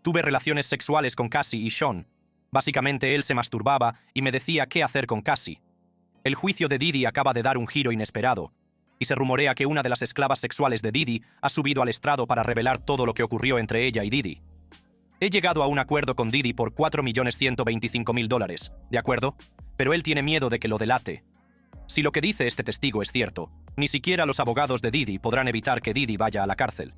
Tuve relaciones sexuales con Cassie y Sean. Básicamente él se masturbaba y me decía qué hacer con Cassie. El juicio de Didi acaba de dar un giro inesperado, y se rumorea que una de las esclavas sexuales de Didi ha subido al estrado para revelar todo lo que ocurrió entre ella y Didi. He llegado a un acuerdo con Didi por $4.125.000, ¿de acuerdo? Pero él tiene miedo de que lo delate. Si lo que dice este testigo es cierto, ni siquiera los abogados de Didi podrán evitar que Didi vaya a la cárcel.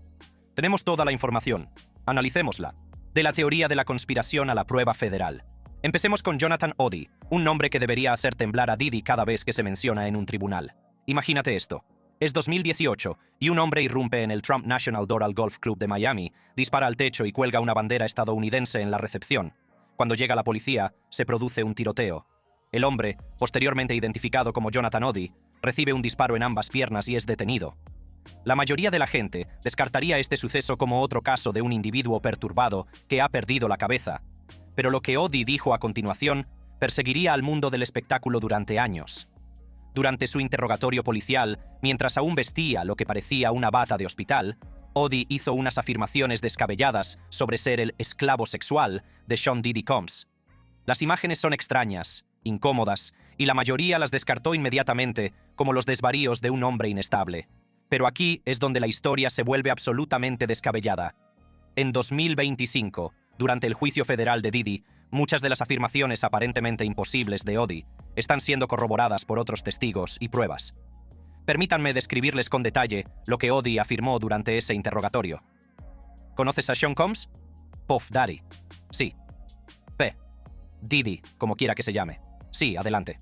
Tenemos toda la información. Analicémosla. De la teoría de la conspiración a la prueba federal. Empecemos con Jonathan Oddi, un nombre que debería hacer temblar a Didi cada vez que se menciona en un tribunal. Imagínate esto. Es 2018 y un hombre irrumpe en el Trump National Doral Golf Club de Miami, dispara al techo y cuelga una bandera estadounidense en la recepción. Cuando llega la policía, se produce un tiroteo. El hombre, posteriormente identificado como Jonathan Oddi, recibe un disparo en ambas piernas y es detenido. La mayoría de la gente descartaría este suceso como otro caso de un individuo perturbado que ha perdido la cabeza. Pero lo que Oddi dijo a continuación perseguiría al mundo del espectáculo durante años. Durante su interrogatorio policial, mientras aún vestía lo que parecía una bata de hospital, Oddi hizo unas afirmaciones descabelladas sobre ser el esclavo sexual de Sean Diddy Combs. Las imágenes son extrañas, incómodas, y la mayoría las descartó inmediatamente como los desvaríos de un hombre inestable. Pero aquí es donde la historia se vuelve absolutamente descabellada. En 2025, durante el juicio federal de Didi, muchas de las afirmaciones aparentemente imposibles de Oddi están siendo corroboradas por otros testigos y pruebas. Permítanme describirles con detalle lo que Oddi afirmó durante ese interrogatorio. ¿Conoces a Sean Combs? Puff Daddy. Sí. P. Didi, como quiera que se llame. Sí, adelante.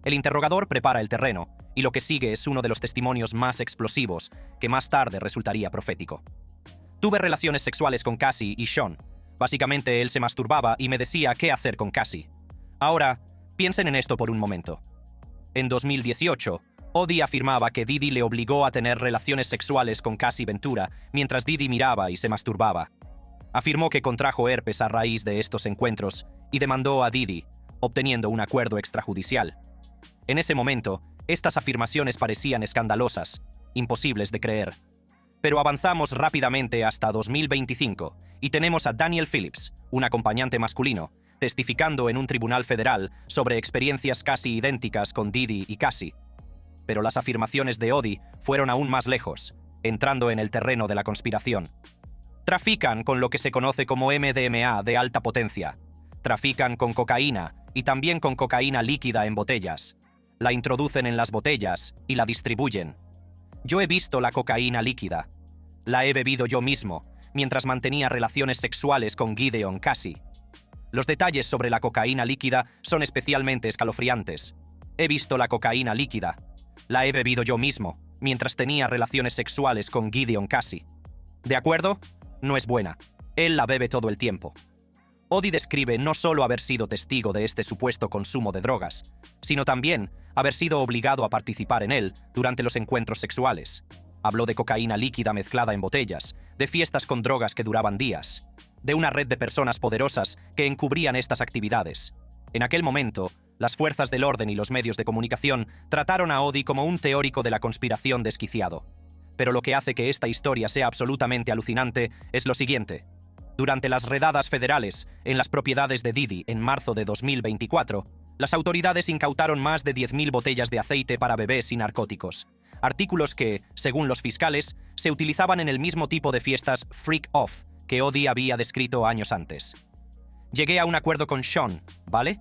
El interrogador prepara el terreno, y lo que sigue es uno de los testimonios más explosivos, que más tarde resultaría profético. Tuve relaciones sexuales con Cassie y Sean. Básicamente él se masturbaba y me decía qué hacer con Cassie. Ahora, piensen en esto por un momento. En 2018, Oddi afirmaba que Didi le obligó a tener relaciones sexuales con Cassie Ventura mientras Didi miraba y se masturbaba. Afirmó que contrajo herpes a raíz de estos encuentros y demandó a Didi, obteniendo un acuerdo extrajudicial. En ese momento, estas afirmaciones parecían escandalosas, imposibles de creer. Pero avanzamos rápidamente hasta 2025 y tenemos a Daniel Phillips, un acompañante masculino, testificando en un tribunal federal sobre experiencias casi idénticas con Didi y Cassie. Pero las afirmaciones de Oddi fueron aún más lejos, entrando en el terreno de la conspiración. Trafican con lo que se conoce como MDMA de alta potencia. Trafican con cocaína y también con cocaína líquida en botellas. La introducen en las botellas y la distribuyen. Yo he visto la cocaína líquida. La he bebido yo mismo, mientras mantenía relaciones sexuales con Gideon Cassie. Los detalles sobre la cocaína líquida son especialmente escalofriantes. He visto la cocaína líquida. La he bebido yo mismo, mientras tenía relaciones sexuales con Gideon Cassie. ¿De acuerdo? No es buena. Él la bebe todo el tiempo. Oddi describe no solo haber sido testigo de este supuesto consumo de drogas, sino también haber sido obligado a participar en él durante los encuentros sexuales. Habló de cocaína líquida mezclada en botellas, de fiestas con drogas que duraban días, de una red de personas poderosas que encubrían estas actividades. En aquel momento, las fuerzas del orden y los medios de comunicación trataron a Oddi como un teórico de la conspiración desquiciado. Pero lo que hace que esta historia sea absolutamente alucinante es lo siguiente. Durante las redadas federales en las propiedades de Didi en marzo de 2024, las autoridades incautaron más de 10.000 botellas de aceite para bebés y narcóticos. Artículos que, según los fiscales, se utilizaban en el mismo tipo de fiestas freak-off que Oddi había descrito años antes. Llegué a un acuerdo con Sean, ¿vale?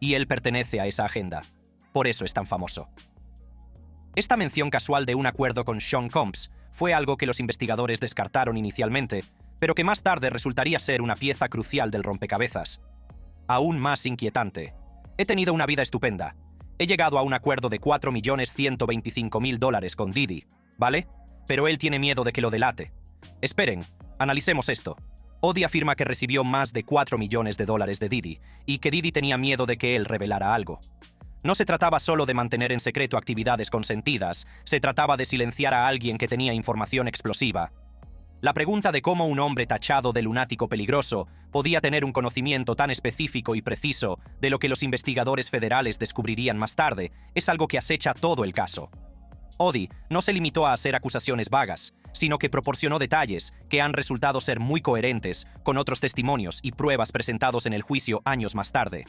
Y él pertenece a esa agenda. Por eso es tan famoso. Esta mención casual de un acuerdo con Sean Combs fue algo que los investigadores descartaron inicialmente, pero que más tarde resultaría ser una pieza crucial del rompecabezas. Aún más inquietante. He tenido una vida estupenda. He llegado a un acuerdo de $4.125.000 con Didi, ¿vale? Pero él tiene miedo de que lo delate. Esperen, analicemos esto. Oddi afirma que recibió más de $4 millones de Didi y que Didi tenía miedo de que él revelara algo. No se trataba solo de mantener en secreto actividades consentidas, se trataba de silenciar a alguien que tenía información explosiva. La pregunta de cómo un hombre tachado de lunático peligroso podía tener un conocimiento tan específico y preciso de lo que los investigadores federales descubrirían más tarde es algo que acecha todo el caso. Odie no se limitó a hacer acusaciones vagas, sino que proporcionó detalles que han resultado ser muy coherentes con otros testimonios y pruebas presentados en el juicio años más tarde.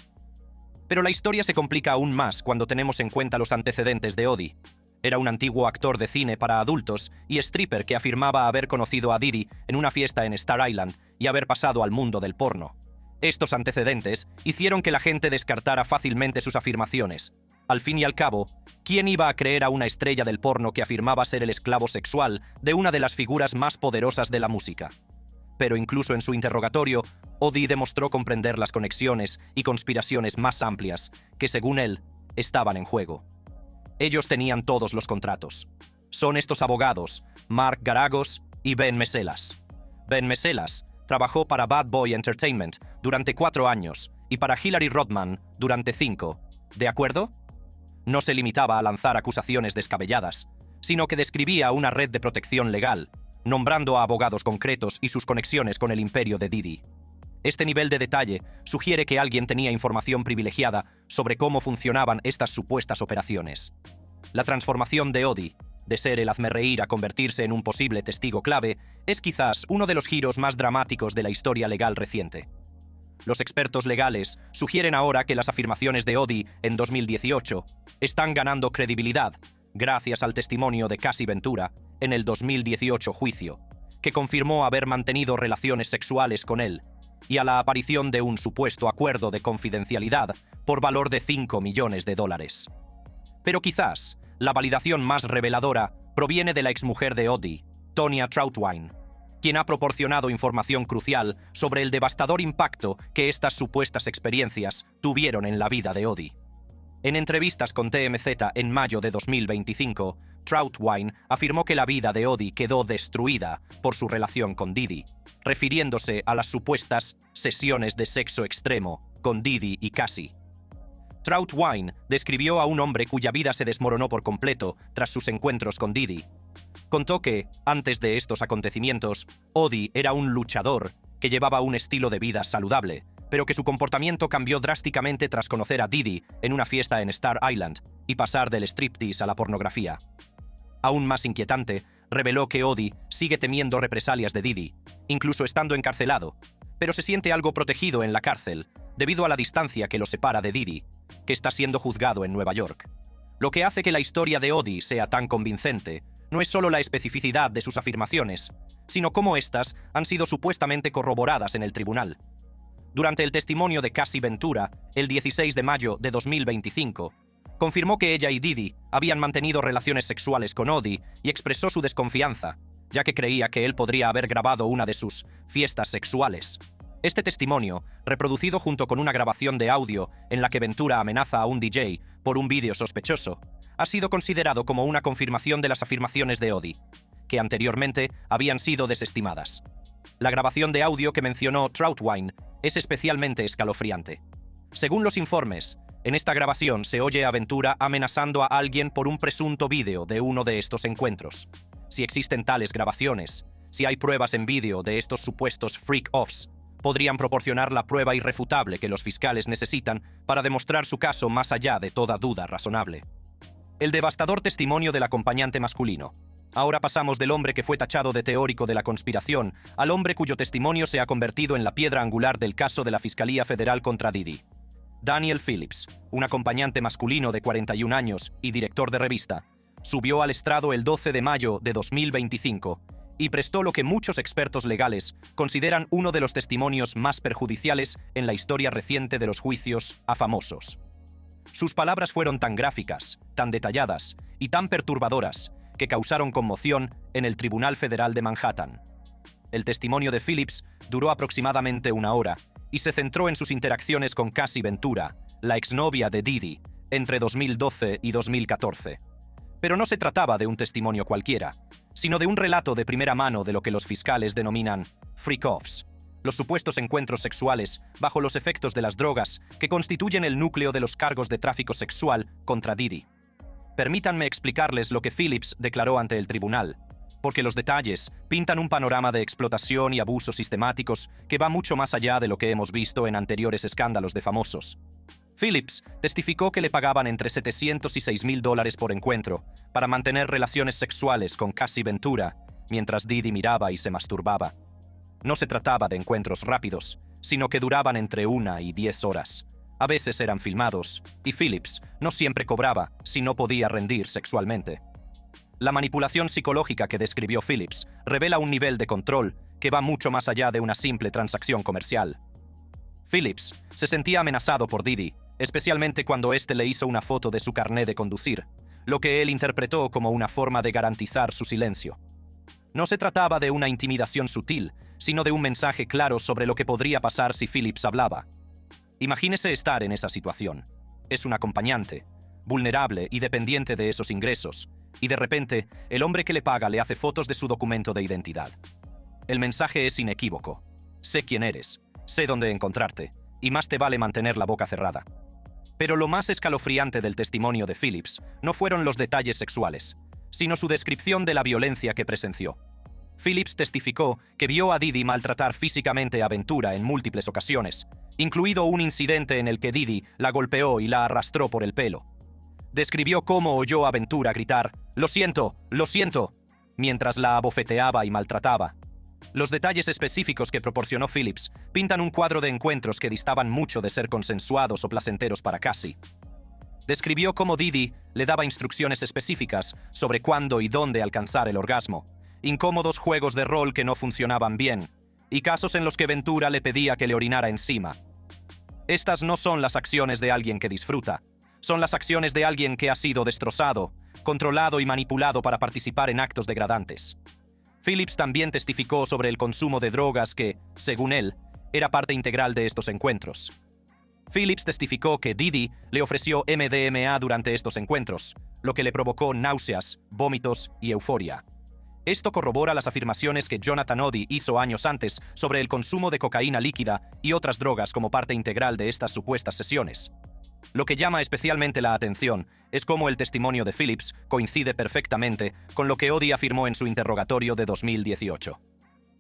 Pero la historia se complica aún más cuando tenemos en cuenta los antecedentes de Odie. Era un antiguo actor de cine para adultos y stripper que afirmaba haber conocido a Diddy en una fiesta en Star Island y haber pasado al mundo del porno. Estos antecedentes hicieron que la gente descartara fácilmente sus afirmaciones. Al fin y al cabo, ¿quién iba a creer a una estrella del porno que afirmaba ser el esclavo sexual de una de las figuras más poderosas de la música? Pero incluso en su interrogatorio, Odie demostró comprender las conexiones y conspiraciones más amplias que, según él, estaban en juego. Ellos tenían todos los contratos. Son estos abogados, Mark Garagos y Ben Meselas. Ben Meselas trabajó para Bad Boy Entertainment durante 4 años y para Hillary Rodman durante 5. ¿De acuerdo? No se limitaba a lanzar acusaciones descabelladas, sino que describía una red de protección legal, nombrando a abogados concretos y sus conexiones con el imperio de Diddy. Este nivel de detalle sugiere que alguien tenía información privilegiada sobre cómo funcionaban estas supuestas operaciones. La transformación de Odie, de ser el hazmerreír a convertirse en un posible testigo clave, es quizás uno de los giros más dramáticos de la historia legal reciente. Los expertos legales sugieren ahora que las afirmaciones de Odie en 2018 están ganando credibilidad gracias al testimonio de Cassie Ventura en el 2018 juicio, que confirmó haber mantenido relaciones sexuales con él, y a la aparición de un supuesto acuerdo de confidencialidad por valor de $5 millones. Pero quizás la validación más reveladora proviene de la exmujer de Odie, Tonya Troutwine, quien ha proporcionado información crucial sobre el devastador impacto que estas supuestas experiencias tuvieron en la vida de Odie. En entrevistas con TMZ en mayo de 2025, Troutwine afirmó que la vida de Odie quedó destruida por su relación con Diddy, refiriéndose a las supuestas sesiones de sexo extremo con Diddy y Cassie. Troutwine describió a un hombre cuya vida se desmoronó por completo tras sus encuentros con Diddy. Contó que, antes de estos acontecimientos, Odie era un luchador que llevaba un estilo de vida saludable, pero que su comportamiento cambió drásticamente tras conocer a Diddy en una fiesta en Star Island y pasar del striptease a la pornografía. Aún más inquietante, reveló que Odie sigue temiendo represalias de Diddy, incluso estando encarcelado, pero se siente algo protegido en la cárcel debido a la distancia que lo separa de Diddy, que está siendo juzgado en Nueva York. Lo que hace que la historia de Odie sea tan convincente no es solo la especificidad de sus afirmaciones, sino cómo éstas han sido supuestamente corroboradas en el tribunal. Durante el testimonio de Cassie Ventura, el 16 de mayo de 2025, confirmó que ella y Diddy habían mantenido relaciones sexuales con Odie y expresó su desconfianza, ya que creía que él podría haber grabado una de sus fiestas sexuales. Este testimonio, reproducido junto con una grabación de audio en la que Ventura amenaza a un DJ por un vídeo sospechoso, ha sido considerado como una confirmación de las afirmaciones de Odie, que anteriormente habían sido desestimadas. La grabación de audio que mencionó Troutwine es especialmente escalofriante. Según los informes, en esta grabación se oye a Ventura amenazando a alguien por un presunto vídeo de uno de estos encuentros. Si existen tales grabaciones, si hay pruebas en vídeo de estos supuestos freak-offs, podrían proporcionar la prueba irrefutable que los fiscales necesitan para demostrar su caso más allá de toda duda razonable. El devastador testimonio del acompañante masculino. Ahora pasamos del hombre que fue tachado de teórico de la conspiración al hombre cuyo testimonio se ha convertido en la piedra angular del caso de la Fiscalía Federal contra Diddy. Daniel Phillips, un acompañante masculino de 41 años y director de revista, subió al estrado el 12 de mayo de 2025 y prestó lo que muchos expertos legales consideran uno de los testimonios más perjudiciales en la historia reciente de los juicios a famosos. Sus palabras fueron tan gráficas, tan detalladas y tan perturbadoras que causaron conmoción en el Tribunal Federal de Manhattan. El testimonio de Phillips duró aproximadamente 1 hora y se centró en sus interacciones con Cassie Ventura, la exnovia de Diddy, entre 2012 y 2014. Pero no se trataba de un testimonio cualquiera, sino de un relato de primera mano de lo que los fiscales denominan freak-offs, los supuestos encuentros sexuales bajo los efectos de las drogas que constituyen el núcleo de los cargos de tráfico sexual contra Diddy. Permítanme explicarles lo que Phillips declaró ante el tribunal, porque los detalles pintan un panorama de explotación y abusos sistemáticos que va mucho más allá de lo que hemos visto en anteriores escándalos de famosos. Phillips testificó que le pagaban entre $700 y $6,000 por encuentro para mantener relaciones sexuales con Cassie Ventura, mientras Didi miraba y se masturbaba. No se trataba de encuentros rápidos, sino que duraban entre 1 y 10 horas. A veces eran filmados, y Phillips no siempre cobraba si no podía rendir sexualmente. La manipulación psicológica que describió Phillips revela un nivel de control que va mucho más allá de una simple transacción comercial. Phillips se sentía amenazado por Didi, especialmente cuando éste le hizo una foto de su carné de conducir, lo que él interpretó como una forma de garantizar su silencio. No se trataba de una intimidación sutil, sino de un mensaje claro sobre lo que podría pasar si Phillips hablaba. Imagínese estar en esa situación. Es un acompañante, vulnerable y dependiente de esos ingresos, y de repente, el hombre que le paga le hace fotos de su documento de identidad. El mensaje es inequívoco. Sé quién eres, sé dónde encontrarte, y más te vale mantener la boca cerrada. Pero lo más escalofriante del testimonio de Phillips no fueron los detalles sexuales, sino su descripción de la violencia que presenció. Phillips testificó que vio a Didi maltratar físicamente a Ventura en múltiples ocasiones, incluido un incidente en el que Didi la golpeó y la arrastró por el pelo. Describió cómo oyó a Ventura gritar lo siento, mientras la abofeteaba y maltrataba. Los detalles específicos que proporcionó Phillips pintan un cuadro de encuentros que distaban mucho de ser consensuados o placenteros para Cassie. Describió cómo Didi le daba instrucciones específicas sobre cuándo y dónde alcanzar el orgasmo, incómodos juegos de rol que no funcionaban bien, y casos en los que Ventura le pedía que le orinara encima. Estas no son las acciones de alguien que disfruta, son las acciones de alguien que ha sido destrozado, controlado y manipulado para participar en actos degradantes. Phillips también testificó sobre el consumo de drogas que, según él, era parte integral de estos encuentros. Phillips testificó que Didi le ofreció MDMA durante estos encuentros, lo que le provocó náuseas, vómitos y euforia. Esto corrobora las afirmaciones que Jonathan Oddi hizo años antes sobre el consumo de cocaína líquida y otras drogas como parte integral de estas supuestas sesiones. Lo que llama especialmente la atención es cómo el testimonio de Phillips coincide perfectamente con lo que Oddi afirmó en su interrogatorio de 2018.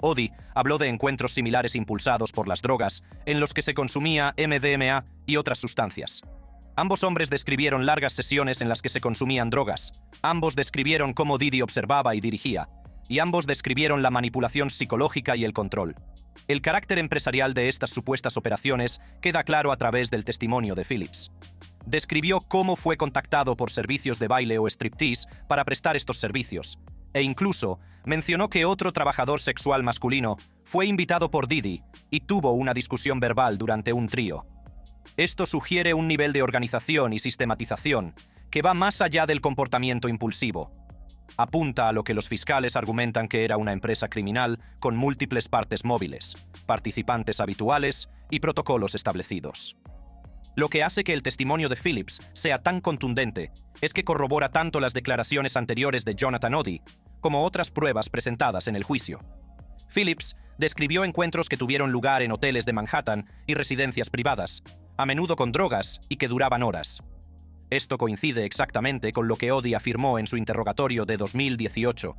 Oddi habló de encuentros similares impulsados por las drogas, en los que se consumía MDMA y otras sustancias. Ambos hombres describieron largas sesiones en las que se consumían drogas. Ambos describieron cómo Didi observaba y dirigía, y ambos describieron la manipulación psicológica y el control. El carácter empresarial de estas supuestas operaciones queda claro a través del testimonio de Phillips. Describió cómo fue contactado por servicios de baile o striptease para prestar estos servicios, e incluso mencionó que otro trabajador sexual masculino fue invitado por Didi y tuvo una discusión verbal durante un trío. Esto sugiere un nivel de organización y sistematización que va más allá del comportamiento impulsivo. Apunta a lo que los fiscales argumentan que era una empresa criminal con múltiples partes móviles, participantes habituales y protocolos establecidos. Lo que hace que el testimonio de Phillips sea tan contundente es que corrobora tanto las declaraciones anteriores de Jonathan Oddi como otras pruebas presentadas en el juicio. Phillips describió encuentros que tuvieron lugar en hoteles de Manhattan y residencias privadas, a menudo con drogas y que duraban horas. Esto coincide exactamente con lo que Oddi afirmó en su interrogatorio de 2018,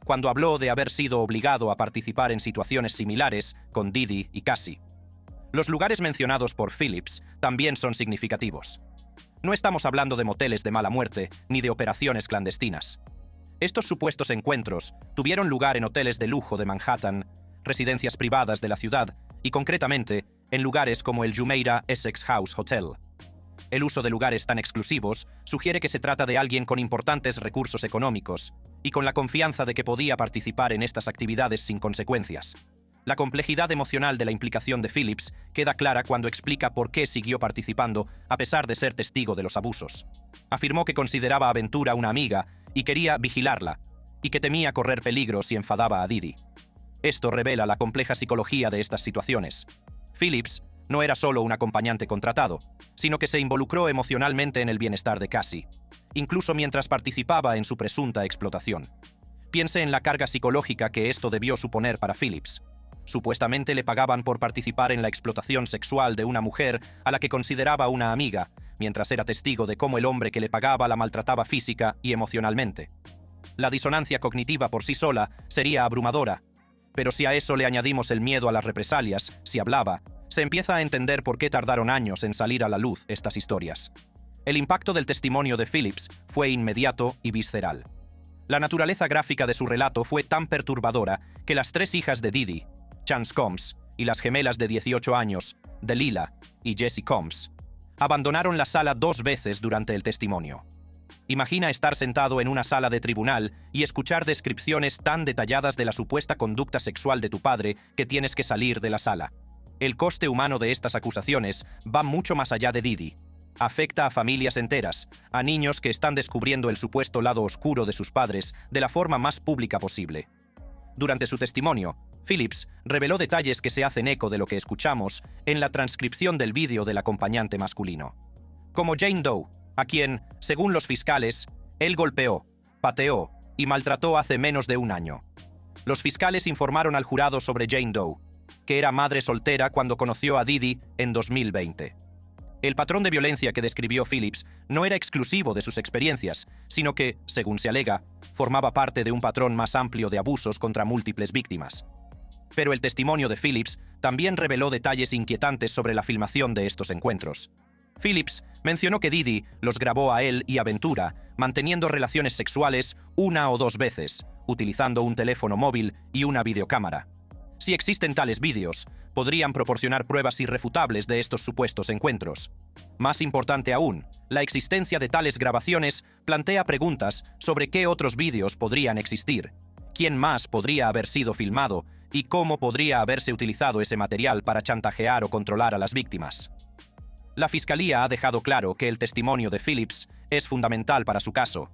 cuando habló de haber sido obligado a participar en situaciones similares con Didi y Cassie. Los lugares mencionados por Phillips también son significativos. No estamos hablando de moteles de mala muerte ni de operaciones clandestinas. Estos supuestos encuentros tuvieron lugar en hoteles de lujo de Manhattan, residencias privadas de la ciudad y, concretamente, en lugares como el Jumeirah Essex House Hotel. El uso de lugares tan exclusivos sugiere que se trata de alguien con importantes recursos económicos y con la confianza de que podía participar en estas actividades sin consecuencias. La complejidad emocional de la implicación de Phillips queda clara cuando explica por qué siguió participando a pesar de ser testigo de los abusos. Afirmó que consideraba a Ventura una amiga y quería vigilarla, y que temía correr peligro si enfadaba a Didi. Esto revela la compleja psicología de estas situaciones. Phillips no era solo un acompañante contratado, sino que se involucró emocionalmente en el bienestar de Cassie, incluso mientras participaba en su presunta explotación. Piense en la carga psicológica que esto debió suponer para Phillips. Supuestamente le pagaban por participar en la explotación sexual de una mujer a la que consideraba una amiga, mientras era testigo de cómo el hombre que le pagaba la maltrataba física y emocionalmente. La disonancia cognitiva por sí sola sería abrumadora, pero si a eso le añadimos el miedo a las represalias, si hablaba, se empieza a entender por qué tardaron años en salir a la luz estas historias. El impacto del testimonio de Phillips fue inmediato y visceral. La naturaleza gráfica de su relato fue tan perturbadora que las 3 hijas de Didi, Chance Combs, y las gemelas de 18 años, Delilah y Jessie Combs, abandonaron la sala 2 veces durante el testimonio. Imagina estar sentado en una sala de tribunal y escuchar descripciones tan detalladas de la supuesta conducta sexual de tu padre que tienes que salir de la sala. El coste humano de estas acusaciones va mucho más allá de Didi. Afecta a familias enteras, a niños que están descubriendo el supuesto lado oscuro de sus padres de la forma más pública posible. Durante su testimonio, Phillips reveló detalles que se hacen eco de lo que escuchamos en la transcripción del vídeo del acompañante masculino. Como Jane Doe, a quien, según los fiscales, él golpeó, pateó y maltrató hace menos de 1 año. Los fiscales informaron al jurado sobre Jane Doe, que era madre soltera cuando conoció a Didi en 2020. El patrón de violencia que describió Phillips no era exclusivo de sus experiencias, sino que, según se alega, formaba parte de un patrón más amplio de abusos contra múltiples víctimas. Pero el testimonio de Phillips también reveló detalles inquietantes sobre la filmación de estos encuentros. Phillips mencionó que Didi los grabó a él y a Ventura manteniendo relaciones sexuales 1 o 2 veces, utilizando un teléfono móvil y una videocámara. Si existen tales vídeos, podrían proporcionar pruebas irrefutables de estos supuestos encuentros. Más importante aún, la existencia de tales grabaciones plantea preguntas sobre qué otros vídeos podrían existir, quién más podría haber sido filmado y cómo podría haberse utilizado ese material para chantajear o controlar a las víctimas. La Fiscalía ha dejado claro que el testimonio de Phillips es fundamental para su caso.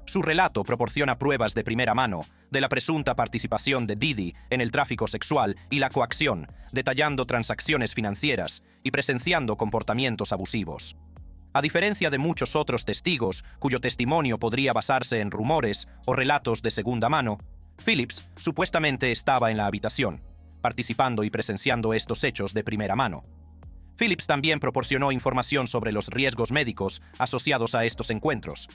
Su relato proporciona pruebas de primera mano de la presunta participación de Didi en el tráfico sexual y la coacción, detallando transacciones financieras y presenciando comportamientos abusivos. A diferencia de muchos otros testigos cuyo testimonio podría basarse en rumores o relatos de segunda mano, Phillips supuestamente estaba en la habitación, participando y presenciando estos hechos de primera mano. Phillips también proporcionó información sobre los riesgos médicos asociados a estos encuentros.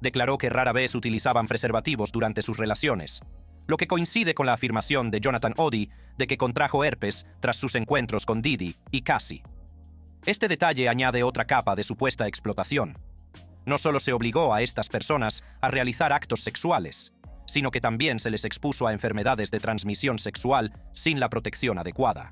Declaró que rara vez utilizaban preservativos durante sus relaciones, lo que coincide con la afirmación de Jonathan Oddi de que contrajo herpes tras sus encuentros con Didi y Cassie. Este detalle añade otra capa de supuesta explotación. No solo se obligó a estas personas a realizar actos sexuales, sino que también se les expuso a enfermedades de transmisión sexual sin la protección adecuada.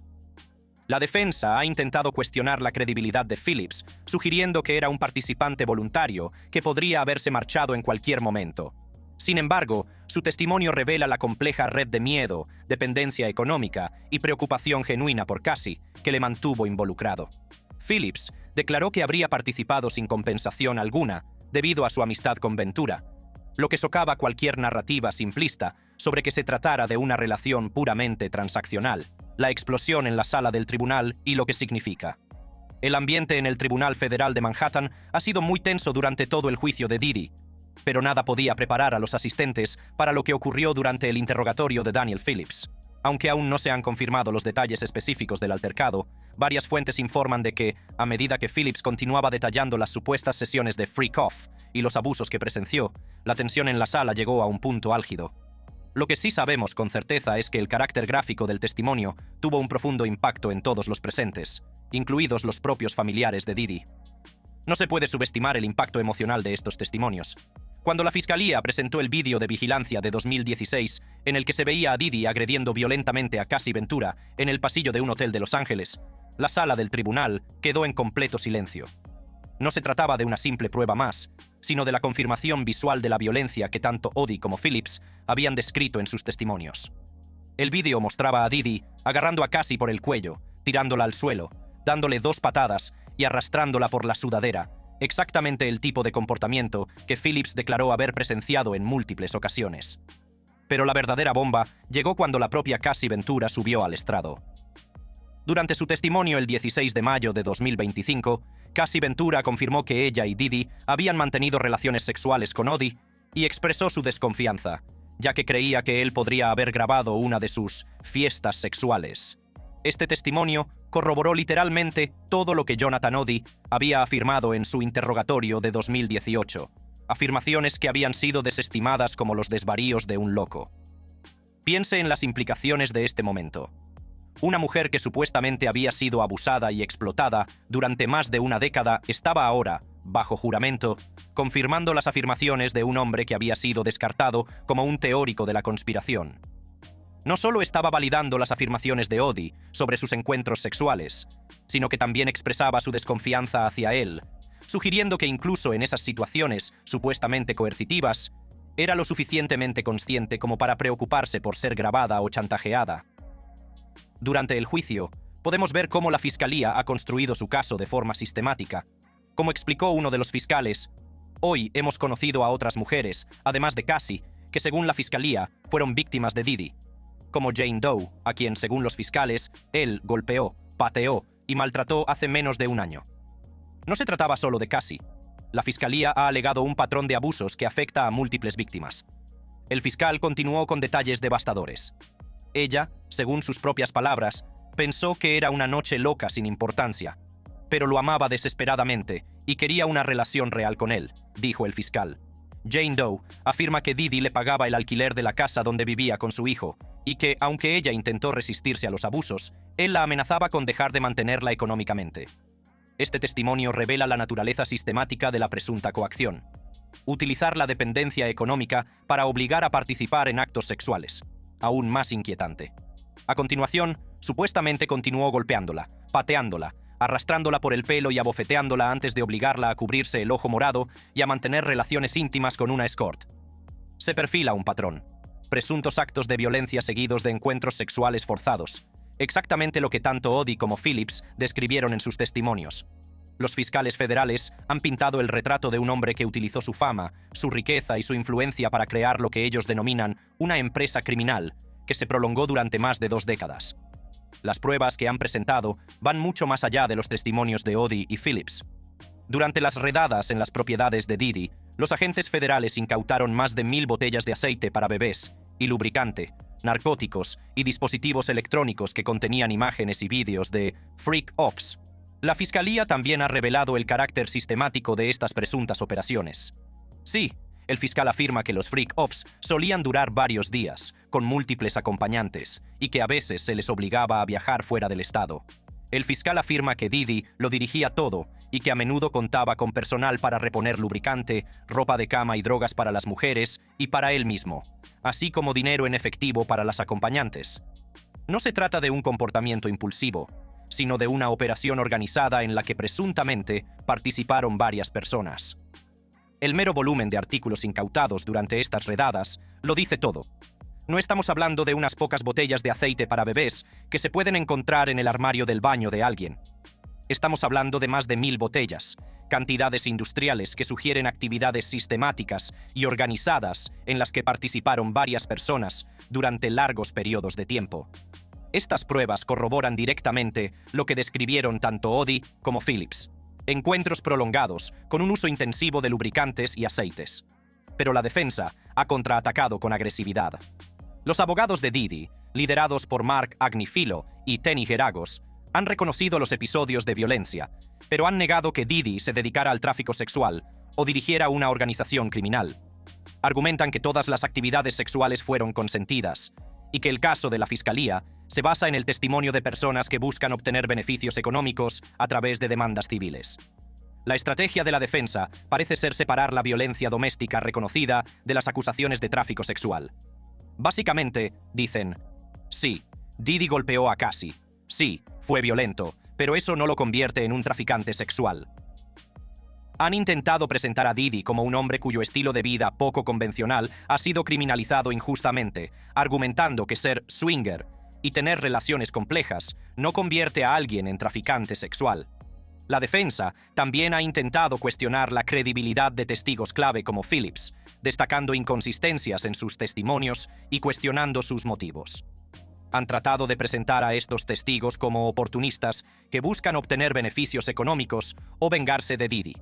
La defensa ha intentado cuestionar la credibilidad de Phillips, sugiriendo que era un participante voluntario que podría haberse marchado en cualquier momento. Sin embargo, su testimonio revela la compleja red de miedo, dependencia económica y preocupación genuina por Cassie, que le mantuvo involucrado. Phillips declaró que habría participado sin compensación alguna, debido a su amistad con Ventura, lo que socava cualquier narrativa simplista sobre que se tratara de una relación puramente transaccional. La explosión en la sala del tribunal y lo que significa. El ambiente en el Tribunal Federal de Manhattan ha sido muy tenso durante todo el juicio de Didi, pero nada podía preparar a los asistentes para lo que ocurrió durante el interrogatorio de Daniel Phillips. Aunque aún no se han confirmado los detalles específicos del altercado, varias fuentes informan de que, a medida que Phillips continuaba detallando las supuestas sesiones de freak off y los abusos que presenció, la tensión en la sala llegó a un punto álgido. Lo que sí sabemos con certeza es que el carácter gráfico del testimonio tuvo un profundo impacto en todos los presentes, incluidos los propios familiares de Didi. No se puede subestimar el impacto emocional de estos testimonios. Cuando la Fiscalía presentó el vídeo de vigilancia de 2016, en el que se veía a Didi agrediendo violentamente a Cassie Ventura en el pasillo de un hotel de Los Ángeles, la sala del tribunal quedó en completo silencio. No se trataba de una simple prueba más, sino de la confirmación visual de la violencia que tanto Oddi como Phillips habían descrito en sus testimonios. El vídeo mostraba a Didi agarrando a Cassie por el cuello, tirándola al suelo, dándole 2 patadas y arrastrándola por la sudadera, exactamente el tipo de comportamiento que Phillips declaró haber presenciado en múltiples ocasiones. Pero la verdadera bomba llegó cuando la propia Cassie Ventura subió al estrado. Durante su testimonio el 16 de mayo de 2025, Cassie Ventura confirmó que ella y Didi habían mantenido relaciones sexuales con Oddi y expresó su desconfianza, ya que creía que él podría haber grabado una de sus fiestas sexuales. Este testimonio corroboró literalmente todo lo que Jonathan Oddi había afirmado en su interrogatorio de 2018, afirmaciones que habían sido desestimadas como los desvaríos de un loco. Piense en las implicaciones de este momento. Una mujer que supuestamente había sido abusada y explotada durante más de una década estaba ahora, bajo juramento, confirmando las afirmaciones de un hombre que había sido descartado como un teórico de la conspiración. No solo estaba validando las afirmaciones de Odie sobre sus encuentros sexuales, sino que también expresaba su desconfianza hacia él, sugiriendo que incluso en esas situaciones supuestamente coercitivas, era lo suficientemente consciente como para preocuparse por ser grabada o chantajeada. Durante el juicio, podemos ver cómo la Fiscalía ha construido su caso de forma sistemática. Como explicó uno de los fiscales, hoy hemos conocido a otras mujeres, además de Cassie, que según la Fiscalía fueron víctimas de Diddy, como Jane Doe, a quien según los fiscales, él golpeó, pateó y maltrató hace menos de un año. No se trataba solo de Cassie. La Fiscalía ha alegado un patrón de abusos que afecta a múltiples víctimas. El fiscal continuó con detalles devastadores. Ella, según sus propias palabras, pensó que era una noche loca sin importancia, pero lo amaba desesperadamente y quería una relación real con él, dijo el fiscal. Jane Doe afirma que Diddy le pagaba el alquiler de la casa donde vivía con su hijo y que, aunque ella intentó resistirse a los abusos, él la amenazaba con dejar de mantenerla económicamente. Este testimonio revela la naturaleza sistemática de la presunta coacción. Utilizar la dependencia económica para obligar a participar en actos sexuales. Aún más inquietante. A continuación, supuestamente continuó golpeándola, pateándola, arrastrándola por el pelo y abofeteándola antes de obligarla a cubrirse el ojo morado y a mantener relaciones íntimas con una escort. Se perfila un patrón. Presuntos actos de violencia seguidos de encuentros sexuales forzados. Exactamente lo que tanto Odie como Phillips describieron en sus testimonios. Los fiscales federales han pintado el retrato de un hombre que utilizó su fama, su riqueza y su influencia para crear lo que ellos denominan una empresa criminal, que se prolongó durante más de 2 décadas. Las pruebas que han presentado van mucho más allá de los testimonios de Odie y Phillips. Durante las redadas en las propiedades de Diddy, los agentes federales incautaron más de 1000 botellas de aceite para bebés y lubricante, narcóticos y dispositivos electrónicos que contenían imágenes y vídeos de freak-offs. La Fiscalía también ha revelado el carácter sistemático de estas presuntas operaciones. Sí, el fiscal afirma que los freak-offs solían durar varios días, con múltiples acompañantes, y que a veces se les obligaba a viajar fuera del estado. El fiscal afirma que Diddy lo dirigía todo y que a menudo contaba con personal para reponer lubricante, ropa de cama y drogas para las mujeres y para él mismo, así como dinero en efectivo para las acompañantes. No se trata de un comportamiento impulsivo, sino de una operación organizada en la que presuntamente participaron varias personas. El mero volumen de artículos incautados durante estas redadas lo dice todo. No estamos hablando de unas pocas botellas de aceite para bebés que se pueden encontrar en el armario del baño de alguien. Estamos hablando de más de 1000 botellas, cantidades industriales que sugieren actividades sistemáticas y organizadas en las que participaron varias personas durante largos periodos de tiempo. Estas pruebas corroboran directamente lo que describieron tanto Odie como Phillips. Encuentros prolongados, con un uso intensivo de lubricantes y aceites. Pero la defensa ha contraatacado con agresividad. Los abogados de Diddy, liderados por Mark Agnifilo y Tenny Geragos, han reconocido los episodios de violencia, pero han negado que Diddy se dedicara al tráfico sexual o dirigiera una organización criminal. Argumentan que todas las actividades sexuales fueron consentidas y que el caso de la Fiscalía se basa en el testimonio de personas que buscan obtener beneficios económicos a través de demandas civiles. La estrategia de la defensa parece ser separar la violencia doméstica reconocida de las acusaciones de tráfico sexual. Básicamente, dicen, sí, Diddy golpeó a Cassie, sí, fue violento, pero eso no lo convierte en un traficante sexual. Han intentado presentar a Diddy como un hombre cuyo estilo de vida poco convencional ha sido criminalizado injustamente, argumentando que ser swinger y tener relaciones complejas no convierte a alguien en traficante sexual. La defensa también ha intentado cuestionar la credibilidad de testigos clave como Phillips, destacando inconsistencias en sus testimonios y cuestionando sus motivos. Han tratado de presentar a estos testigos como oportunistas que buscan obtener beneficios económicos o vengarse de Diddy.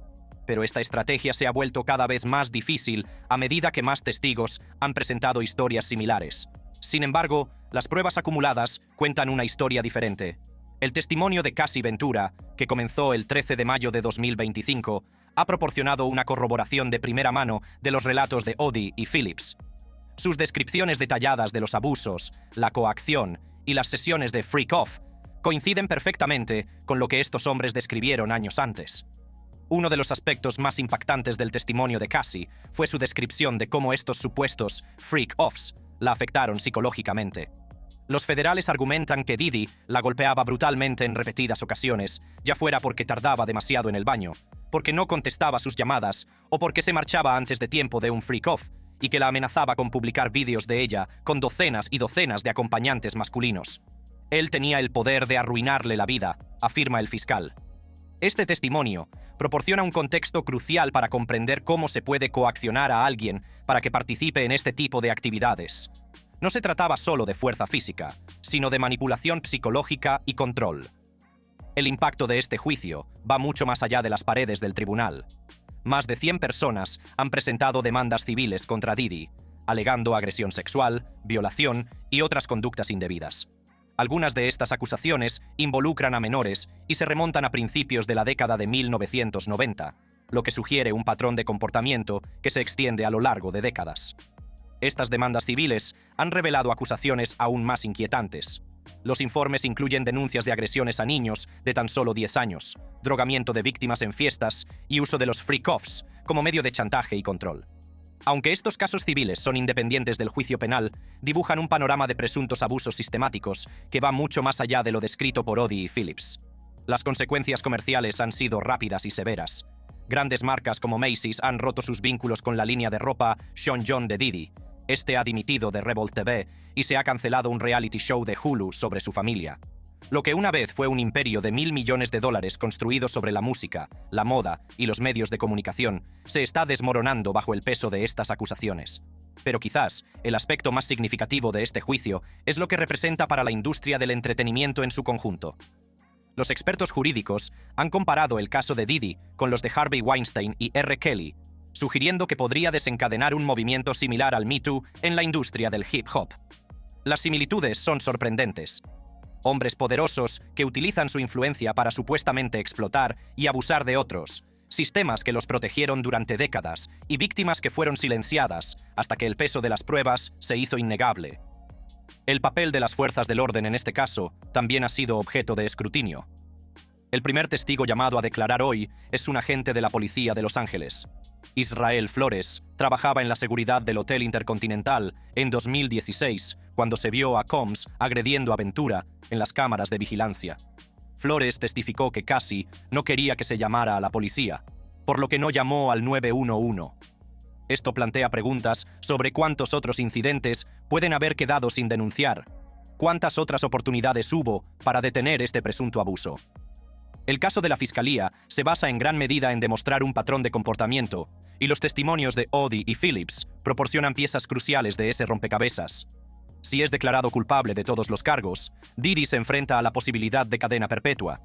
Pero esta estrategia se ha vuelto cada vez más difícil a medida que más testigos han presentado historias similares. Sin embargo, las pruebas acumuladas cuentan una historia diferente. El testimonio de Cassie Ventura, que comenzó el 13 de mayo de 2025, ha proporcionado una corroboración de primera mano de los relatos de Odie y Phillips. Sus descripciones detalladas de los abusos, la coacción y las sesiones de freak off coinciden perfectamente con lo que estos hombres describieron años antes. Uno de los aspectos más impactantes del testimonio de Cassie fue su descripción de cómo estos supuestos freak-offs la afectaron psicológicamente. Los federales argumentan que Didi la golpeaba brutalmente en repetidas ocasiones, ya fuera porque tardaba demasiado en el baño, porque no contestaba sus llamadas o porque se marchaba antes de tiempo de un freak-off, y que la amenazaba con publicar vídeos de ella con docenas y docenas de acompañantes masculinos. Él tenía el poder de arruinarle la vida, afirma el fiscal. Este testimonio proporciona un contexto crucial para comprender cómo se puede coaccionar a alguien para que participe en este tipo de actividades. No se trataba solo de fuerza física, sino de manipulación psicológica y control. El impacto de este juicio va mucho más allá de las paredes del tribunal. Más de 100 personas han presentado demandas civiles contra Didi, alegando agresión sexual, violación y otras conductas indebidas. Algunas de estas acusaciones involucran a menores y se remontan a principios de la década de 1990, lo que sugiere un patrón de comportamiento que se extiende a lo largo de décadas. Estas demandas civiles han revelado acusaciones aún más inquietantes. Los informes incluyen denuncias de agresiones a niños de tan solo 10 años, drogamiento de víctimas en fiestas y uso de los freak-offs como medio de chantaje y control. Aunque estos casos civiles son independientes del juicio penal, dibujan un panorama de presuntos abusos sistemáticos que va mucho más allá de lo descrito por Oddi y Phillips. Las consecuencias comerciales han sido rápidas y severas. Grandes marcas como Macy's han roto sus vínculos con la línea de ropa Sean John de Didi. Este ha dimitido de Revolt TV y se ha cancelado un reality show de Hulu sobre su familia. Lo que una vez fue un imperio de $1.000 millones construido sobre la música, la moda y los medios de comunicación, se está desmoronando bajo el peso de estas acusaciones. Pero quizás el aspecto más significativo de este juicio es lo que representa para la industria del entretenimiento en su conjunto. Los expertos jurídicos han comparado el caso de Didi con los de Harvey Weinstein y R. Kelly, sugiriendo que podría desencadenar un movimiento similar al Me Too en la industria del hip hop. Las similitudes son sorprendentes. Hombres poderosos que utilizan su influencia para supuestamente explotar y abusar de otros, sistemas que los protegieron durante décadas y víctimas que fueron silenciadas hasta que el peso de las pruebas se hizo innegable. El papel de las fuerzas del orden en este caso también ha sido objeto de escrutinio. El primer testigo llamado a declarar hoy es un agente de la policía de Los Ángeles. Israel Flores trabajaba en la seguridad del Hotel Intercontinental en 2016, cuando se vio a Combs agrediendo a Ventura en las cámaras de vigilancia. Flores testificó que Cassie no quería que se llamara a la policía, por lo que no llamó al 911. Esto plantea preguntas sobre cuántos otros incidentes pueden haber quedado sin denunciar, cuántas otras oportunidades hubo para detener este presunto abuso. El caso de la Fiscalía se basa en gran medida en demostrar un patrón de comportamiento, y los testimonios de Oddi y Phillips proporcionan piezas cruciales de ese rompecabezas. Si es declarado culpable de todos los cargos, Didi se enfrenta a la posibilidad de cadena perpetua.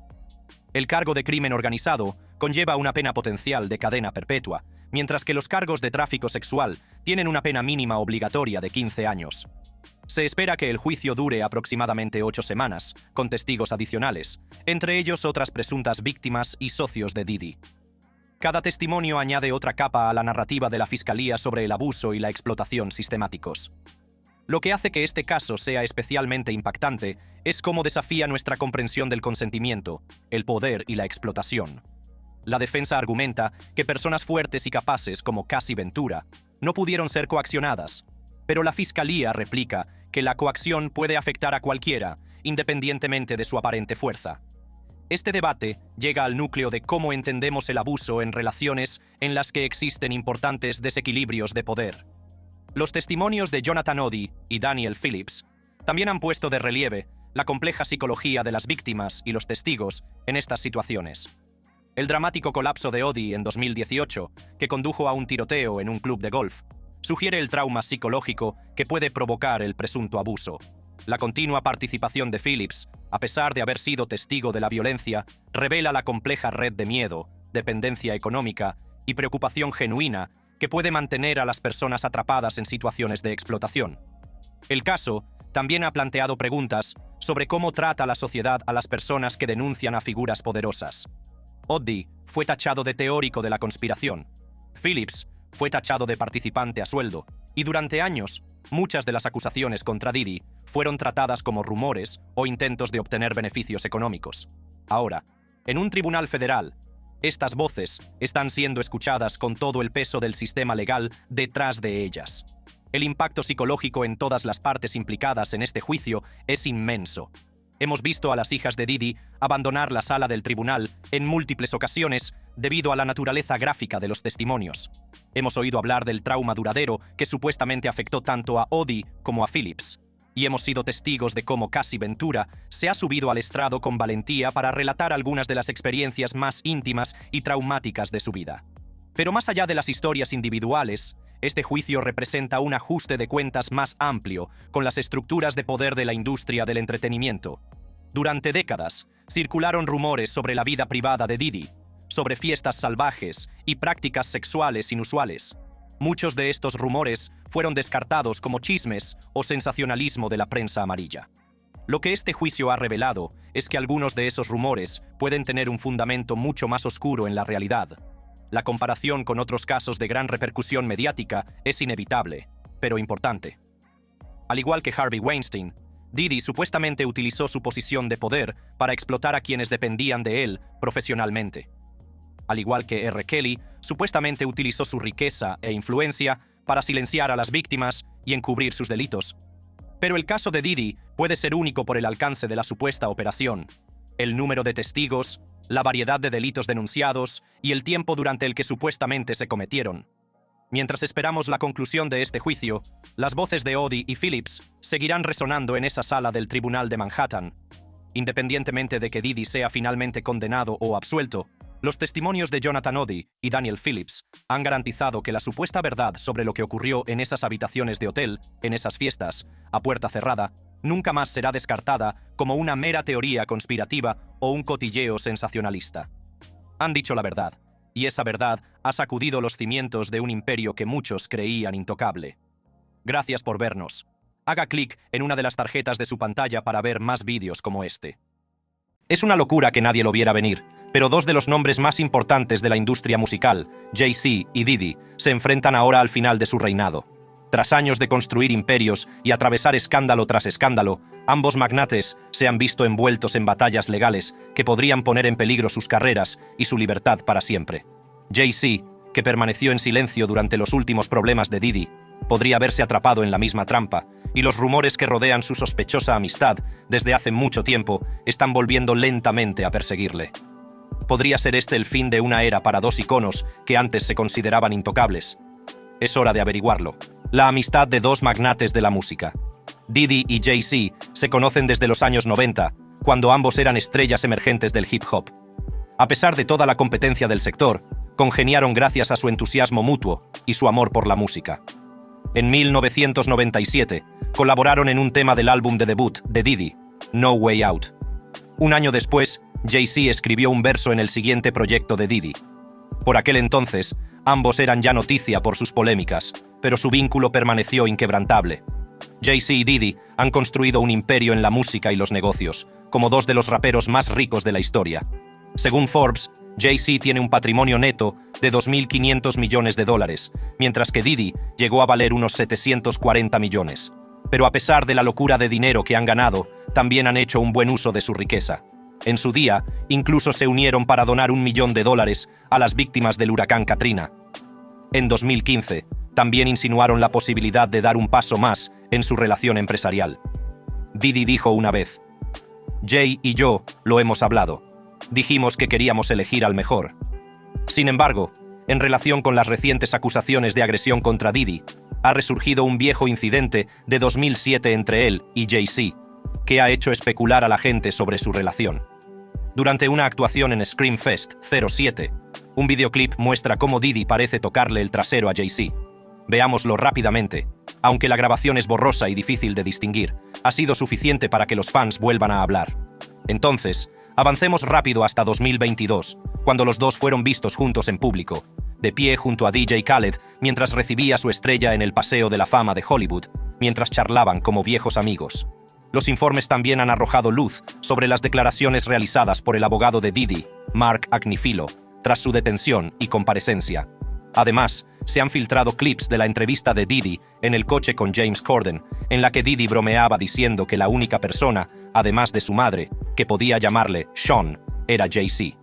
El cargo de crimen organizado conlleva una pena potencial de cadena perpetua, mientras que los cargos de tráfico sexual tienen una pena mínima obligatoria de 15 años. Se espera que el juicio dure aproximadamente 8 semanas, con testigos adicionales, entre ellos otras presuntas víctimas y socios de Didi. Cada testimonio añade otra capa a la narrativa de la Fiscalía sobre el abuso y la explotación sistemáticos. Lo que hace que este caso sea especialmente impactante es cómo desafía nuestra comprensión del consentimiento, el poder y la explotación. La defensa argumenta que personas fuertes y capaces como Cassie Ventura no pudieron ser coaccionadas, pero la Fiscalía replica que la coacción puede afectar a cualquiera, independientemente de su aparente fuerza. Este debate llega al núcleo de cómo entendemos el abuso en relaciones en las que existen importantes desequilibrios de poder. Los testimonios de Jonathan Oddi y Daniel Phillips también han puesto de relieve la compleja psicología de las víctimas y los testigos en estas situaciones. El dramático colapso de Oddi en 2018, que condujo a un tiroteo en un club de golf, sugiere el trauma psicológico que puede provocar el presunto abuso. La continua participación de Phillips, a pesar de haber sido testigo de la violencia, revela la compleja red de miedo, dependencia económica y preocupación genuina que puede mantener a las personas atrapadas en situaciones de explotación. El caso también ha planteado preguntas sobre cómo trata la sociedad a las personas que denuncian a figuras poderosas. Oddi fue tachado de teórico de la conspiración. Phillips fue tachado de participante a sueldo, y durante años Muchas de las acusaciones contra Diddy fueron tratadas como rumores o intentos de obtener beneficios económicos. Ahora, en un tribunal federal, estas voces están siendo escuchadas con todo el peso del sistema legal detrás de ellas. El impacto psicológico en todas las partes implicadas en este juicio es inmenso. Hemos visto a las hijas de Diddy abandonar la sala del tribunal en múltiples ocasiones debido a la naturaleza gráfica de los testimonios. Hemos oído hablar del trauma duradero que supuestamente afectó tanto a Odie como a Phillips. Y hemos sido testigos de cómo Cassie Ventura se ha subido al estrado con valentía para relatar algunas de las experiencias más íntimas y traumáticas de su vida. Pero más allá de las historias individuales, este juicio representa un ajuste de cuentas más amplio con las estructuras de poder de la industria del entretenimiento. Durante décadas, circularon rumores sobre la vida privada de Diddy, sobre fiestas salvajes y prácticas sexuales inusuales. Muchos de estos rumores fueron descartados como chismes o sensacionalismo de la prensa amarilla. Lo que este juicio ha revelado es que algunos de esos rumores pueden tener un fundamento mucho más oscuro en la realidad. La comparación con otros casos de gran repercusión mediática es inevitable, pero importante. Al igual que Harvey Weinstein, Diddy supuestamente utilizó su posición de poder para explotar a quienes dependían de él profesionalmente. Al igual que R. Kelly, supuestamente utilizó su riqueza e influencia para silenciar a las víctimas y encubrir sus delitos. Pero el caso de Diddy puede ser único por el alcance de la supuesta operación, el número de testigos, la variedad de delitos denunciados y el tiempo durante el que supuestamente se cometieron. Mientras esperamos la conclusión de este juicio, las voces de Odie y Phillips seguirán resonando en esa sala del Tribunal de Manhattan. Independientemente de que Diddy sea finalmente condenado o absuelto, los testimonios de Jonathan Odie y Daniel Phillips han garantizado que la supuesta verdad sobre lo que ocurrió en esas habitaciones de hotel, en esas fiestas, a puerta cerrada, nunca más será descartada como una mera teoría conspirativa o un cotilleo sensacionalista. Han dicho la verdad, y esa verdad ha sacudido los cimientos de un imperio que muchos creían intocable. Gracias por vernos. Haga clic en una de las tarjetas de su pantalla para ver más vídeos como este. Es una locura que nadie lo viera venir, pero dos de los nombres más importantes de la industria musical, Jay-Z y Diddy, se enfrentan ahora al final de su reinado. Tras años de construir imperios y atravesar escándalo tras escándalo, ambos magnates se han visto envueltos en batallas legales que podrían poner en peligro sus carreras y su libertad para siempre. Jay-Z, que permaneció en silencio durante los últimos problemas de Diddy, podría verse atrapado en la misma trampa, y los rumores que rodean su sospechosa amistad desde hace mucho tiempo están volviendo lentamente a perseguirle. ¿Podría ser este el fin de una era para dos iconos que antes se consideraban intocables? Es hora de averiguarlo. La amistad de dos magnates de la música. Diddy y Jay-Z se conocen desde los años 90, cuando ambos eran estrellas emergentes del hip hop. A pesar de toda la competencia del sector, congeniaron gracias a su entusiasmo mutuo y su amor por la música. En 1997, colaboraron en un tema del álbum de debut de Diddy, No Way Out. Un año después, Jay-Z escribió un verso en el siguiente proyecto de Diddy. Por aquel entonces, ambos eran ya noticia por sus polémicas, pero su vínculo permaneció inquebrantable. Jay-Z y Diddy han construido un imperio en la música y los negocios, como dos de los raperos más ricos de la historia. Según Forbes, Jay-Z tiene un patrimonio neto de $2.500 millones, mientras que Diddy llegó a valer unos 740 millones. Pero a pesar de la locura de dinero que han ganado, también han hecho un buen uso de su riqueza. En su día, incluso se unieron para donar $1 millón a las víctimas del huracán Katrina. En 2015, también insinuaron la posibilidad de dar un paso más en su relación empresarial. Diddy dijo una vez: «Jay y yo lo hemos hablado. Dijimos que queríamos elegir al mejor». Sin embargo, en relación con las recientes acusaciones de agresión contra Diddy, ha resurgido un viejo incidente de 2007 entre él y Jay-Z, que ha hecho especular a la gente sobre su relación. Durante una actuación en Screamfest 07, un videoclip muestra cómo Diddy parece tocarle el trasero a Jay-Z. Veámoslo rápidamente. Aunque la grabación es borrosa y difícil de distinguir, ha sido suficiente para que los fans vuelvan a hablar. Entonces, avancemos rápido hasta 2022, cuando los dos fueron vistos juntos en público, de pie junto a DJ Khaled mientras recibía su estrella en el Paseo de la Fama de Hollywood, mientras charlaban como viejos amigos. Los informes también han arrojado luz sobre las declaraciones realizadas por el abogado de Diddy, Mark Agnifilo, tras su detención y comparecencia. Además, se han filtrado clips de la entrevista de Diddy en el coche con James Corden, en la que Diddy bromeaba diciendo que la única persona, además de su madre, que podía llamarle Sean, era Jay-Z.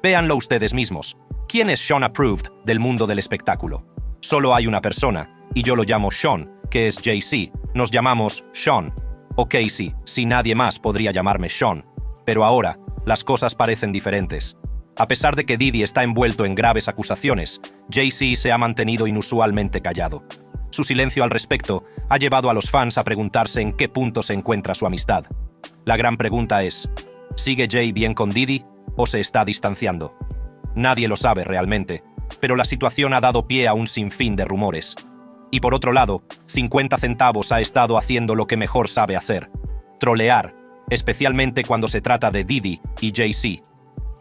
Véanlo ustedes mismos. ¿Quién es Sean Approved del mundo del espectáculo? Solo hay una persona, y yo lo llamo Sean, que es Jay-Z. Nos llamamos Sean. O Casey, si nadie más podría llamarme Sean. Pero ahora, las cosas parecen diferentes. A pesar de que Diddy está envuelto en graves acusaciones, Jay-Z se ha mantenido inusualmente callado. Su silencio al respecto ha llevado a los fans a preguntarse en qué punto se encuentra su amistad. La gran pregunta es, ¿sigue Jay bien con Diddy o se está distanciando? Nadie lo sabe realmente, pero la situación ha dado pie a un sinfín de rumores. Y por otro lado, 50 Centavos ha estado haciendo lo que mejor sabe hacer: trolear, especialmente cuando se trata de Diddy y Jay-Z.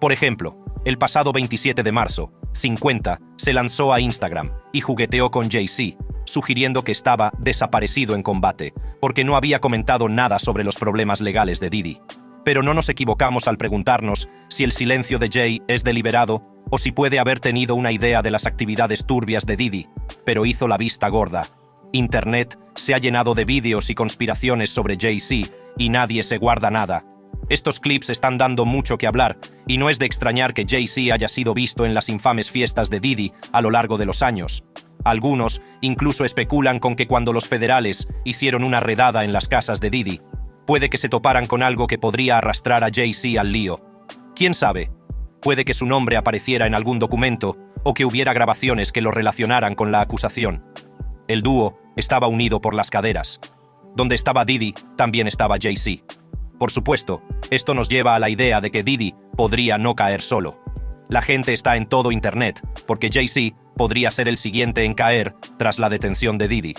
Por ejemplo, el pasado 27 de marzo, 50 se lanzó a Instagram y jugueteó con Jay-Z, sugiriendo que estaba desaparecido en combate, porque no había comentado nada sobre los problemas legales de Diddy. Pero no nos equivocamos al preguntarnos si el silencio de Jay es deliberado o si puede haber tenido una idea de las actividades turbias de Diddy, pero hizo la vista gorda. Internet se ha llenado de vídeos y conspiraciones sobre Jay-Z y nadie se guarda nada. Estos clips están dando mucho que hablar, y no es de extrañar que Jay-Z haya sido visto en las infames fiestas de Diddy a lo largo de los años. Algunos incluso especulan con que cuando los federales hicieron una redada en las casas de Diddy, puede que se toparan con algo que podría arrastrar a Jay-Z al lío. ¿Quién sabe? Puede que su nombre apareciera en algún documento o que hubiera grabaciones que lo relacionaran con la acusación. El dúo estaba unido por las caderas. Donde estaba Diddy, también estaba Jay-Z. Por supuesto, esto nos lleva a la idea de que Diddy podría no caer solo. La gente está en todo Internet, porque Jay-Z podría ser el siguiente en caer tras la detención de Diddy.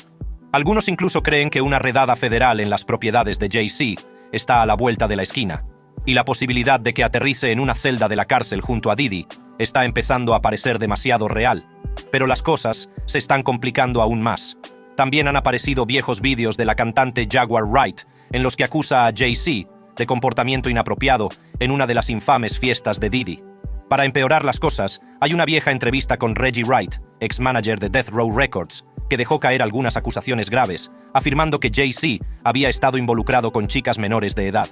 Algunos incluso creen que una redada federal en las propiedades de Jay-Z está a la vuelta de la esquina, y la posibilidad de que aterrice en una celda de la cárcel junto a Diddy está empezando a parecer demasiado real. Pero las cosas se están complicando aún más. También han aparecido viejos vídeos de la cantante Jaguar Wright en los que acusa a Jay-Z de comportamiento inapropiado en una de las infames fiestas de Diddy. Para empeorar las cosas, hay una vieja entrevista con Reggie Wright, ex-manager de Death Row Records, que dejó caer algunas acusaciones graves, afirmando que Jay-Z había estado involucrado con chicas menores de edad.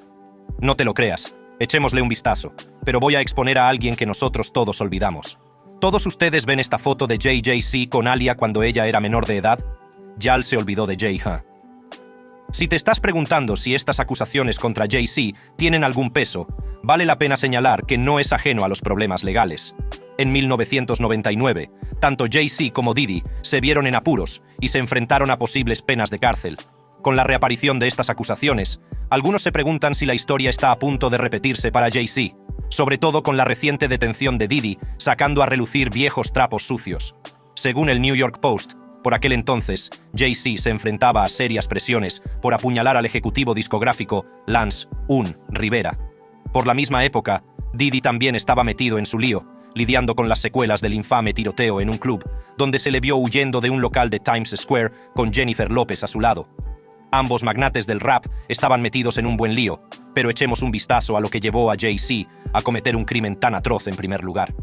No te lo creas, echémosle un vistazo, pero voy a exponer a alguien que nosotros todos olvidamos. ¿Todos ustedes ven esta foto de Jay-Z con Alia cuando ella era menor de edad? Jal se olvidó de Jay-Z. Si te estás preguntando si estas acusaciones contra Jay-Z tienen algún peso, vale la pena señalar que no es ajeno a los problemas legales. En 1999, tanto Jay-Z como Diddy se vieron en apuros y se enfrentaron a posibles penas de cárcel. Con la reaparición de estas acusaciones, algunos se preguntan si la historia está a punto de repetirse para Jay-Z, sobre todo con la reciente detención de Diddy sacando a relucir viejos trapos sucios. Según el New York Post, por aquel entonces, Jay-Z se enfrentaba a serias presiones por apuñalar al ejecutivo discográfico Lance Rivera. Por la misma época, Diddy también estaba metido en su lío, lidiando con las secuelas del infame tiroteo en un club, donde se le vio huyendo de un local de Times Square con Jennifer López a su lado. Ambos magnates del rap estaban metidos en un buen lío, pero echemos un vistazo a lo que llevó a Jay-Z a cometer un crimen tan atroz en primer lugar.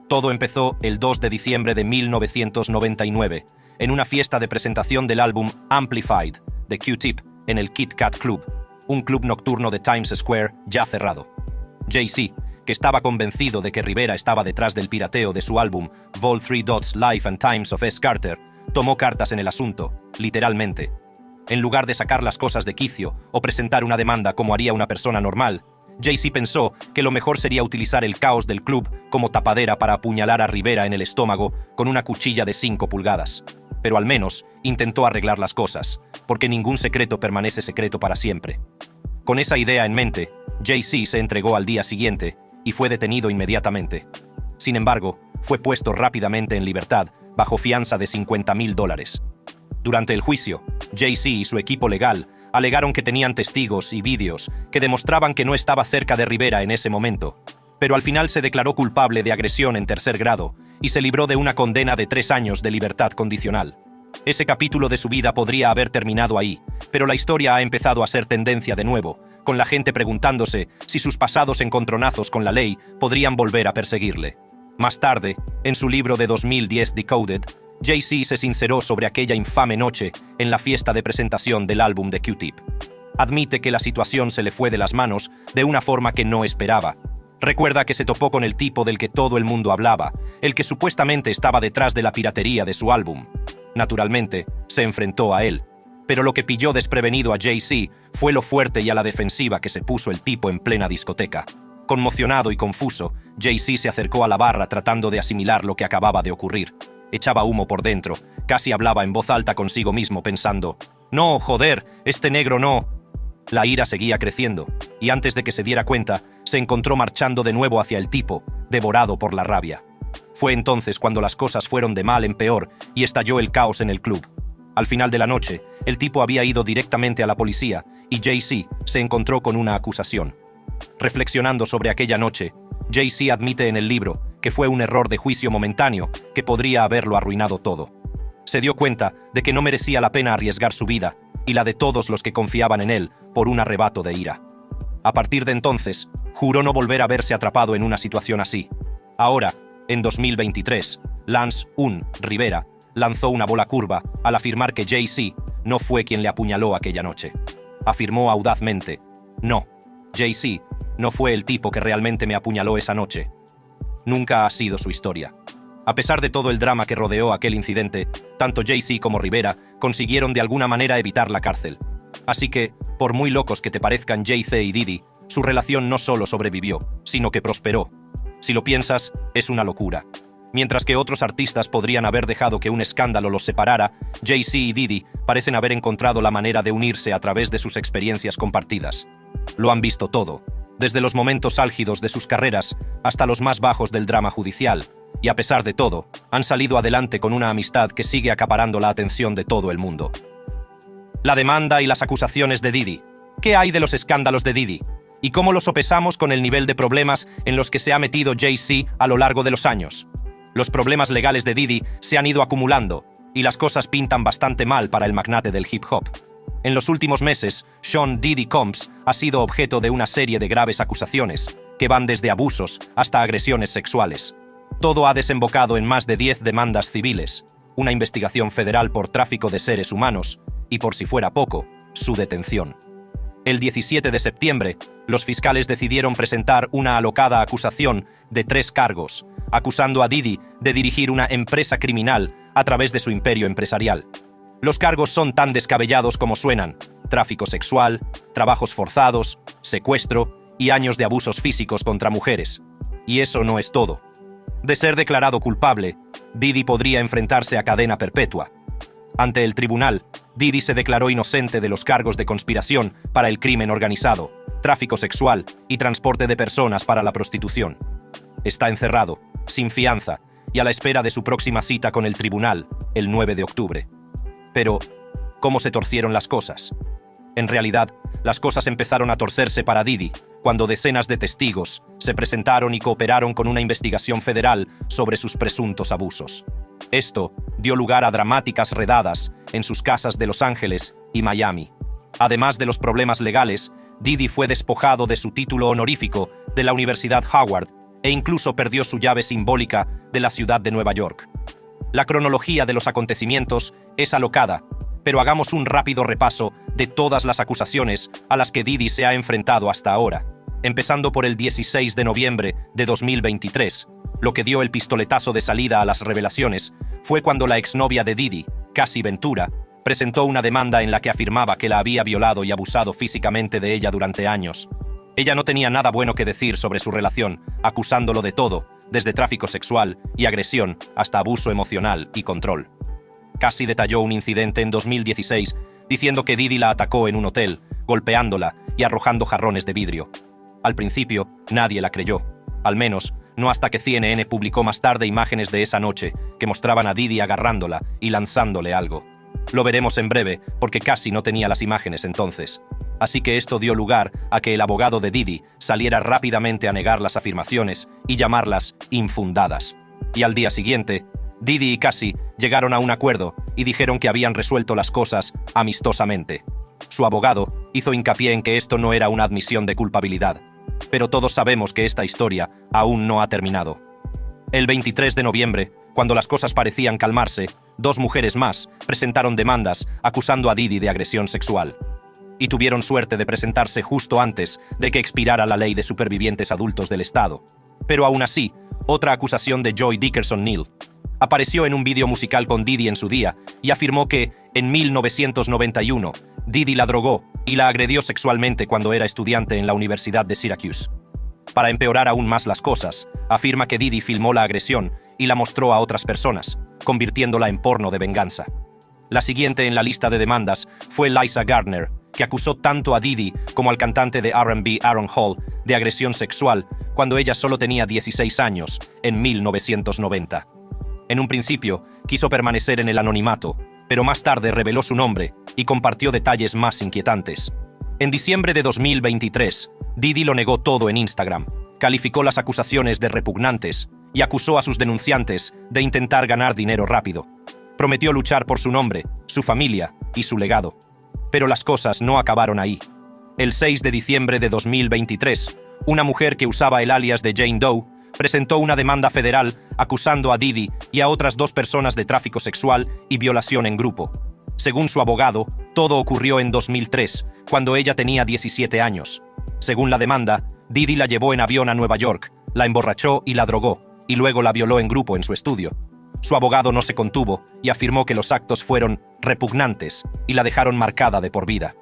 Todo empezó el 2 de diciembre de 1999, en una fiesta de presentación del álbum Amplified de Q-Tip en el Kit Kat Club, un club nocturno de Times Square ya cerrado. Jay-Z, que estaba convencido de que Rivera estaba detrás del pirateo de su álbum Vol 3 Dots Life and Times of S. Carter, tomó cartas en el asunto, literalmente. En lugar de sacar las cosas de quicio o presentar una demanda como haría una persona normal, Jay-Z pensó que lo mejor sería utilizar el caos del club como tapadera para apuñalar a Rivera en el estómago con una cuchilla de 5 pulgadas. Pero al menos intentó arreglar las cosas, porque ningún secreto permanece secreto para siempre. Con esa idea en mente, Jay-Z se entregó al día siguiente y fue detenido inmediatamente. Sin embargo, fue puesto rápidamente en libertad bajo fianza de $50,000. Durante el juicio, Jay-Z y su equipo legal alegaron que tenían testigos y vídeos que demostraban que no estaba cerca de Rivera en ese momento, pero al final se declaró culpable de agresión en tercer grado y se libró de una condena de 3 años de libertad condicional. Ese capítulo de su vida podría haber terminado ahí, pero la historia ha empezado a ser tendencia de nuevo, con la gente preguntándose si sus pasados encontronazos con la ley podrían volver a perseguirle. Más tarde, en su libro de 2010 Decoded, Jay-Z se sinceró sobre aquella infame noche en la fiesta de presentación del álbum de Q-Tip. Admite que la situación se le fue de las manos de una forma que no esperaba. Recuerda que se topó con el tipo del que todo el mundo hablaba, el que supuestamente estaba detrás de la piratería de su álbum. Naturalmente, se enfrentó a él. Pero lo que pilló desprevenido a Jay-Z fue lo fuerte y a la defensiva que se puso el tipo en plena discoteca. Conmocionado y confuso, Jay-Z se acercó a la barra tratando de asimilar lo que acababa de ocurrir. Echaba humo por dentro, casi hablaba en voz alta consigo mismo pensando: «No, joder, este negro no». La ira seguía creciendo, y antes de que se diera cuenta, se encontró marchando de nuevo hacia el tipo, devorado por la rabia. Fue entonces cuando las cosas fueron de mal en peor y estalló el caos en el club. Al final de la noche, el tipo había ido directamente a la policía y Jay-Z se encontró con una acusación. Reflexionando sobre aquella noche, Jay-Z admite en el libro que fue un error de juicio momentáneo que podría haberlo arruinado todo. Se dio cuenta de que no merecía la pena arriesgar su vida y la de todos los que confiaban en él por un arrebato de ira. A partir de entonces, juró no volver a verse atrapado en una situación así. Ahora, en 2023, Lance Rivera lanzó una bola curva al afirmar que Jay-Z no fue quien le apuñaló aquella noche. Afirmó audazmente: «No, Jay-Z no fue el tipo que realmente me apuñaló esa noche. Nunca ha sido su historia». A pesar de todo el drama que rodeó aquel incidente, tanto Jay-Z como Rivera consiguieron de alguna manera evitar la cárcel. Así que, por muy locos que te parezcan Jay-Z y Diddy, su relación no solo sobrevivió, sino que prosperó. Si lo piensas, es una locura. Mientras que otros artistas podrían haber dejado que un escándalo los separara, Jay-Z y Diddy parecen haber encontrado la manera de unirse a través de sus experiencias compartidas. Lo han visto todo, desde los momentos álgidos de sus carreras hasta los más bajos del drama judicial, y a pesar de todo, han salido adelante con una amistad que sigue acaparando la atención de todo el mundo. La demanda y las acusaciones de Diddy. ¿Qué hay de los escándalos de Diddy? ¿Y cómo los sopesamos con el nivel de problemas en los que se ha metido Jay-Z a lo largo de los años? Los problemas legales de Diddy se han ido acumulando, y las cosas pintan bastante mal para el magnate del hip hop. En los últimos meses, Sean Diddy Combs ha sido objeto de una serie de graves acusaciones, que van desde abusos hasta agresiones sexuales. Todo ha desembocado en más de 10 demandas civiles, una investigación federal por tráfico de seres humanos y, por si fuera poco, su detención. El 17 de septiembre, los fiscales decidieron presentar una alocada acusación de 3 cargos, acusando a Diddy de dirigir una empresa criminal a través de su imperio empresarial. Los cargos son tan descabellados como suenan: tráfico sexual, trabajos forzados, secuestro y años de abusos físicos contra mujeres. Y eso no es todo. De ser declarado culpable, Diddy podría enfrentarse a cadena perpetua. Ante el tribunal, Diddy se declaró inocente de los cargos de conspiración para el crimen organizado, tráfico sexual y transporte de personas para la prostitución. Está encerrado, sin fianza, y a la espera de su próxima cita con el tribunal, el 9 de octubre. Pero, ¿cómo se torcieron las cosas? En realidad, las cosas empezaron a torcerse para Diddy cuando decenas de testigos se presentaron y cooperaron con una investigación federal sobre sus presuntos abusos. Esto dio lugar a dramáticas redadas en sus casas de Los Ángeles y Miami. Además de los problemas legales, Diddy fue despojado de su título honorífico de la Universidad Howard e incluso perdió su llave simbólica de la ciudad de Nueva York. La cronología de los acontecimientos es alocada, pero hagamos un rápido repaso de todas las acusaciones a las que Diddy se ha enfrentado hasta ahora, empezando por el 16 de noviembre de 2023. Lo que dio el pistoletazo de salida a las revelaciones fue cuando la exnovia de Diddy, Cassie Ventura, presentó una demanda en la que afirmaba que la había violado y abusado físicamente de ella durante años. Ella no tenía nada bueno que decir sobre su relación, acusándolo de todo, desde tráfico sexual y agresión hasta abuso emocional y control. Cassie detalló un incidente en 2016, diciendo que Diddy la atacó en un hotel, golpeándola y arrojando jarrones de vidrio. Al principio, nadie la creyó, al menos no hasta que CNN publicó más tarde imágenes de esa noche que mostraban a Diddy agarrándola y lanzándole algo. Lo veremos en breve, porque Cassie no tenía las imágenes entonces. Así que esto dio lugar a que el abogado de Diddy saliera rápidamente a negar las afirmaciones y llamarlas infundadas. Y al día siguiente, Diddy y Cassie llegaron a un acuerdo y dijeron que habían resuelto las cosas amistosamente. Su abogado hizo hincapié en que esto no era una admisión de culpabilidad, pero todos sabemos que esta historia aún no ha terminado. El 23 de noviembre, cuando las cosas parecían calmarse, dos mujeres más presentaron demandas acusando a Diddy de agresión sexual. Y tuvieron suerte de presentarse justo antes de que expirara la ley de supervivientes adultos del Estado. Pero aún así, otra acusación de Joy Dickerson Neal apareció en un vídeo musical con Diddy en su día y afirmó que, en 1991, Diddy la drogó y la agredió sexualmente cuando era estudiante en la Universidad de Syracuse. Para empeorar aún más las cosas, afirma que Diddy filmó la agresión y la mostró a otras personas, convirtiéndola en porno de venganza. La siguiente en la lista de demandas fue Liza Gardner, que acusó tanto a Diddy como al cantante de R&B Aaron Hall de agresión sexual cuando ella solo tenía 16 años, en 1990. En un principio, quiso permanecer en el anonimato, pero más tarde reveló su nombre y compartió detalles más inquietantes. En diciembre de 2023, Diddy lo negó todo en Instagram, calificó las acusaciones de repugnantes y acusó a sus denunciantes de intentar ganar dinero rápido. Prometió luchar por su nombre, su familia y su legado. Pero las cosas no acabaron ahí. El 6 de diciembre de 2023, una mujer que usaba el alias de Jane Doe presentó una demanda federal acusando a Diddy y a otras dos personas de tráfico sexual y violación en grupo. Según su abogado, todo ocurrió en 2003, cuando ella tenía 17 años. Según la demanda, Diddy la llevó en avión a Nueva York, la emborrachó y la drogó, y luego la violó en grupo en su estudio. Su abogado no se contuvo y afirmó que los actos fueron repugnantes y la dejaron marcada de por vida.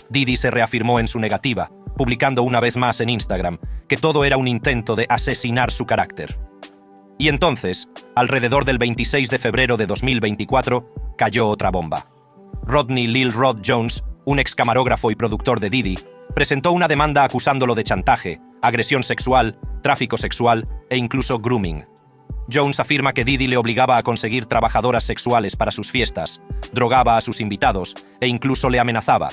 Diddy se reafirmó en su negativa, publicando una vez más en Instagram que todo era un intento de asesinar su carácter. Y entonces, alrededor del 26 de febrero de 2024, cayó otra bomba. Rodney Lil Rod Jones, un ex camarógrafo y productor de Diddy, presentó una demanda acusándolo de chantaje, agresión sexual, tráfico sexual e incluso grooming. Jones afirma que Diddy le obligaba a conseguir trabajadoras sexuales para sus fiestas, drogaba a sus invitados e incluso le amenazaba.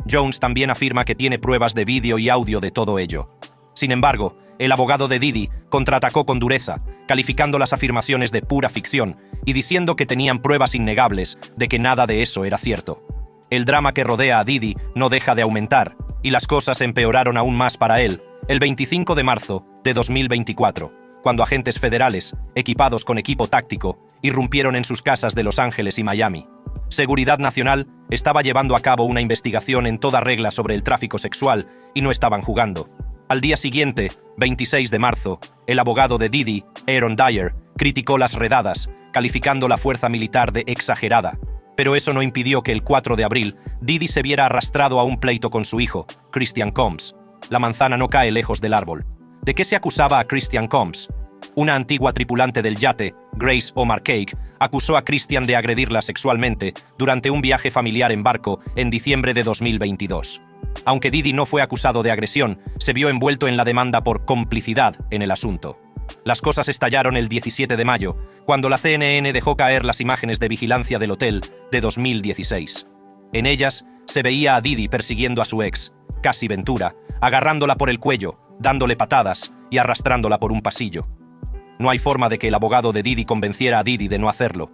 Jones también afirma que tiene pruebas de vídeo y audio de todo ello. Sin embargo, el abogado de Diddy contraatacó con dureza, calificando las afirmaciones de pura ficción y diciendo que tenían pruebas innegables de que nada de eso era cierto. El drama que rodea a Diddy no deja de aumentar, y las cosas empeoraron aún más para él, el 25 de marzo de 2024, cuando agentes federales, equipados con equipo táctico, irrumpieron en sus casas de Los Ángeles y Miami. Seguridad Nacional estaba llevando a cabo una investigación en toda regla sobre el tráfico sexual y no estaban jugando. Al día siguiente, 26 de marzo, el abogado de Diddy, Aaron Dyer, criticó las redadas, calificando la fuerza militar de exagerada. Pero eso no impidió que el 4 de abril Diddy se viera arrastrado a un pleito con su hijo, Christian Combs. La manzana no cae lejos del árbol. ¿De qué se acusaba a Christian Combs? Una antigua tripulante del yate, Grace Omar Cake, acusó a Christian de agredirla sexualmente durante un viaje familiar en barco en diciembre de 2022. Aunque Diddy no fue acusado de agresión, se vio envuelto en la demanda por complicidad en el asunto. Las cosas estallaron el 17 de mayo, cuando la CNN dejó caer las imágenes de vigilancia del hotel de 2016. En ellas se veía a Diddy persiguiendo a su ex, Cassie Ventura, agarrándola por el cuello, dándole patadas y arrastrándola por un pasillo. No hay forma de que el abogado de Diddy convenciera a Diddy de no hacerlo.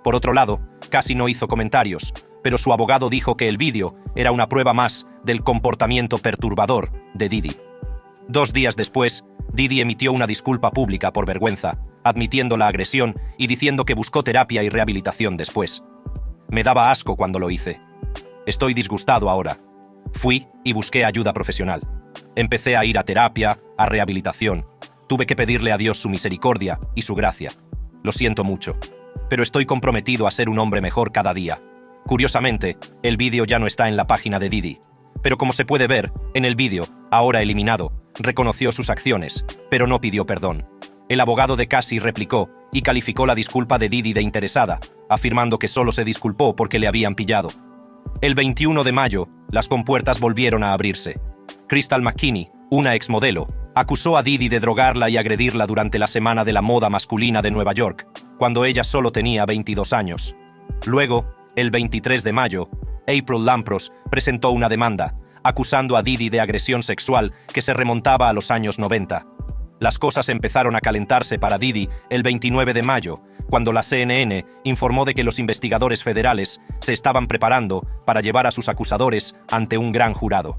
Por otro lado, Cassie no hizo comentarios, pero su abogado dijo que el vídeo era una prueba más del comportamiento perturbador de Diddy. 2 días después, Diddy emitió una disculpa pública por vergüenza, admitiendo la agresión y diciendo que buscó terapia y rehabilitación después. Me daba asco cuando lo hice. Estoy disgustado ahora. Fui y busqué ayuda profesional. Empecé a ir a terapia, a rehabilitación. Tuve que pedirle a Dios su misericordia y su gracia. Lo siento mucho, pero estoy comprometido a ser un hombre mejor cada día. Curiosamente, el vídeo ya no está en la página de Diddy. Pero como se puede ver, en el vídeo, ahora eliminado, reconoció sus acciones, pero no pidió perdón. El abogado de Cassie replicó y calificó la disculpa de Diddy de interesada, afirmando que solo se disculpó porque le habían pillado. El 21 de mayo, las compuertas volvieron a abrirse. Crystal McKinney, una exmodelo, acusó a Diddy de drogarla y agredirla durante la Semana de la Moda Masculina de Nueva York, cuando ella solo tenía 22 años. Luego, el 23 de mayo, April Lampros presentó una demanda, acusando a Diddy de agresión sexual que se remontaba a los años 90. Las cosas empezaron a calentarse para Diddy el 29 de mayo, cuando la CNN informó de que los investigadores federales se estaban preparando para llevar a sus acusadores ante un gran jurado.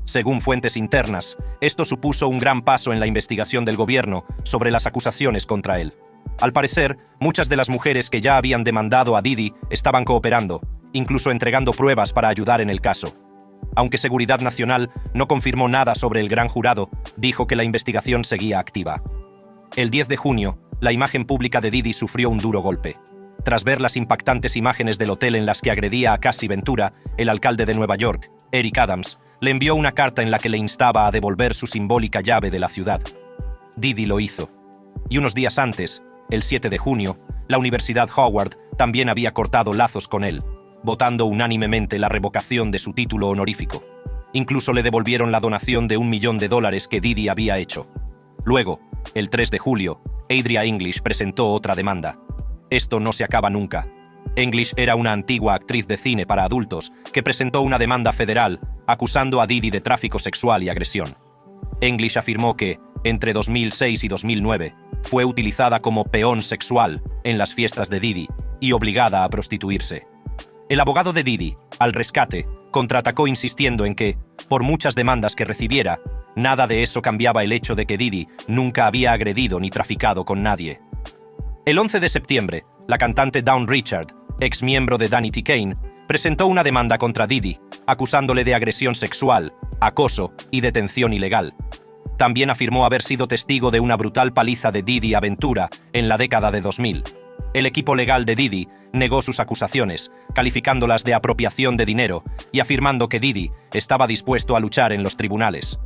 Según fuentes internas, esto supuso un gran paso en la investigación del gobierno sobre las acusaciones contra él. Al parecer, muchas de las mujeres que ya habían demandado a Diddy estaban cooperando, incluso entregando pruebas para ayudar en el caso. Aunque Seguridad Nacional no confirmó nada sobre el gran jurado, dijo que la investigación seguía activa. El 10 de junio, la imagen pública de Diddy sufrió un duro golpe. Tras ver las impactantes imágenes del hotel en las que agredía a Cassie Ventura, el alcalde de Nueva York, Eric Adams, le envió una carta en la que le instaba a devolver su simbólica llave de la ciudad. Diddy lo hizo. Y unos días antes, el 7 de junio, la Universidad Howard también había cortado lazos con él, votando unánimemente la revocación de su título honorífico. Incluso le devolvieron la donación de $1 millón que Diddy había hecho. Luego, el 3 de julio, Adria English presentó otra demanda. Esto no se acaba nunca. English era una antigua actriz de cine para adultos que presentó una demanda federal acusando a Diddy de tráfico sexual y agresión. English afirmó que, entre 2006 y 2009, fue utilizada como peón sexual en las fiestas de Diddy y obligada a prostituirse. El abogado de Diddy, Al Rescate, contraatacó insistiendo en que, por muchas demandas que recibiera, nada de eso cambiaba el hecho de que Diddy nunca había agredido ni traficado con nadie. El 11 de septiembre, la cantante Dawn Richard, ex miembro de Danity Kane, presentó una demanda contra Diddy, acusándole de agresión sexual, acoso y detención ilegal. También afirmó haber sido testigo de una brutal paliza de Diddy a Ventura en la década de 2000. El equipo legal de Diddy negó sus acusaciones, calificándolas de apropiación de dinero y afirmando que Diddy estaba dispuesto a luchar en los tribunales.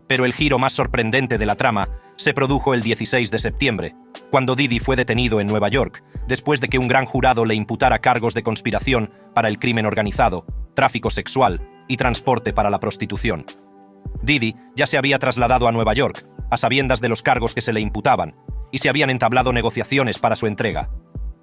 Pero el giro más sorprendente de la trama se produjo el 16 de septiembre, cuando Diddy fue detenido en Nueva York, después de que un gran jurado le imputara cargos de conspiración para el crimen organizado, tráfico sexual y transporte para la prostitución. Diddy ya se había trasladado a Nueva York, a sabiendas de los cargos que se le imputaban, y se habían entablado negociaciones para su entrega.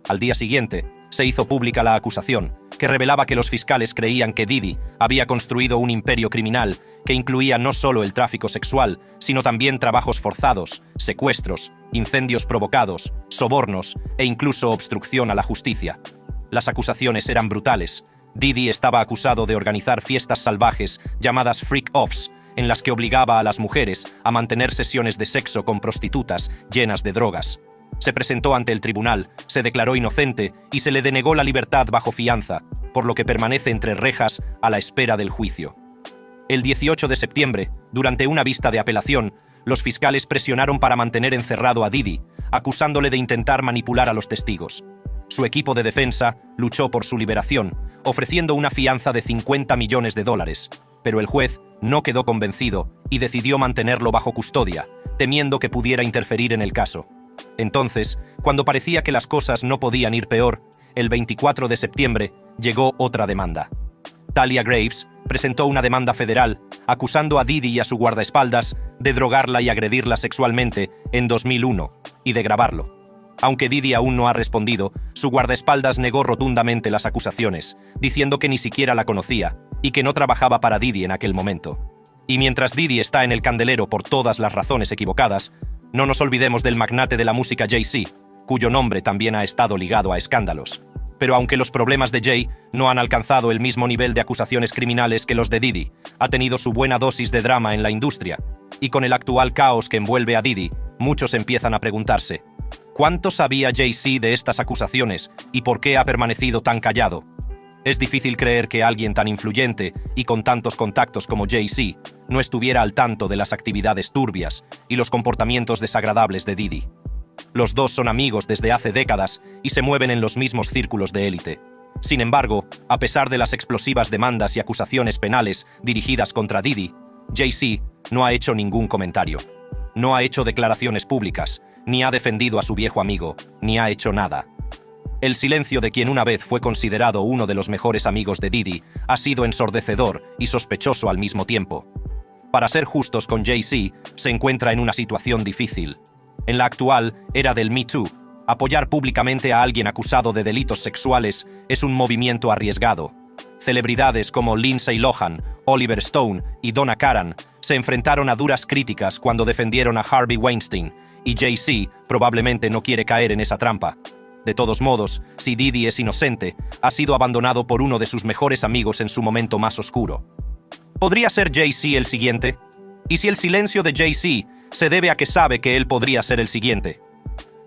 Al día siguiente, se hizo pública la acusación, que revelaba que los fiscales creían que Diddy había construido un imperio criminal que incluía no solo el tráfico sexual, sino también trabajos forzados, secuestros, incendios provocados, sobornos e incluso obstrucción a la justicia. Las acusaciones eran brutales. Diddy estaba acusado de organizar fiestas salvajes llamadas freak-offs, en las que obligaba a las mujeres a mantener sesiones de sexo con prostitutas llenas de drogas. Se presentó ante el tribunal, se declaró inocente y se le denegó la libertad bajo fianza, por lo que permanece entre rejas a la espera del juicio. El 18 de septiembre, durante una vista de apelación, los fiscales presionaron para mantener encerrado a Diddy, acusándole de intentar manipular a los testigos. Su equipo de defensa luchó por su liberación, ofreciendo una fianza de $50 millones, pero el juez no quedó convencido y decidió mantenerlo bajo custodia, temiendo que pudiera interferir en el caso. Entonces, cuando parecía que las cosas no podían ir peor, el 24 de septiembre llegó otra demanda. Talia Graves presentó una demanda federal acusando a Diddy y a su guardaespaldas de drogarla y agredirla sexualmente en 2001 y de grabarlo. Aunque Diddy aún no ha respondido, su guardaespaldas negó rotundamente las acusaciones, diciendo que ni siquiera la conocía y que no trabajaba para Diddy en aquel momento. Y mientras Diddy está en el candelero por todas las razones equivocadas, no nos olvidemos del magnate de la música Jay-Z, cuyo nombre también ha estado ligado a escándalos. Pero aunque los problemas de Jay no han alcanzado el mismo nivel de acusaciones criminales que los de Diddy, ha tenido su buena dosis de drama en la industria. Y con el actual caos que envuelve a Diddy, muchos empiezan a preguntarse: ¿cuánto sabía Jay-Z de estas acusaciones y por qué ha permanecido tan callado? Es difícil creer que alguien tan influyente y con tantos contactos como Jay-Z no estuviera al tanto de las actividades turbias y los comportamientos desagradables de Diddy. Los dos son amigos desde hace décadas y se mueven en los mismos círculos de élite. Sin embargo, a pesar de las explosivas demandas y acusaciones penales dirigidas contra Diddy, Jay-Z no ha hecho ningún comentario. No ha hecho declaraciones públicas, ni ha defendido a su viejo amigo, ni ha hecho nada. El silencio de quien una vez fue considerado uno de los mejores amigos de Diddy ha sido ensordecedor y sospechoso al mismo tiempo. Para ser justos con Jay-Z, se encuentra en una situación difícil. En la actual era del Me Too, apoyar públicamente a alguien acusado de delitos sexuales es un movimiento arriesgado. Celebridades como Lindsay Lohan, Oliver Stone y Donna Karan se enfrentaron a duras críticas cuando defendieron a Harvey Weinstein, y Jay-Z probablemente no quiere caer en esa trampa. De todos modos, si Diddy es inocente, ha sido abandonado por uno de sus mejores amigos en su momento más oscuro. ¿Podría ser Jay-Z el siguiente? ¿Y si el silencio de Jay-Z se debe a que sabe que él podría ser el siguiente?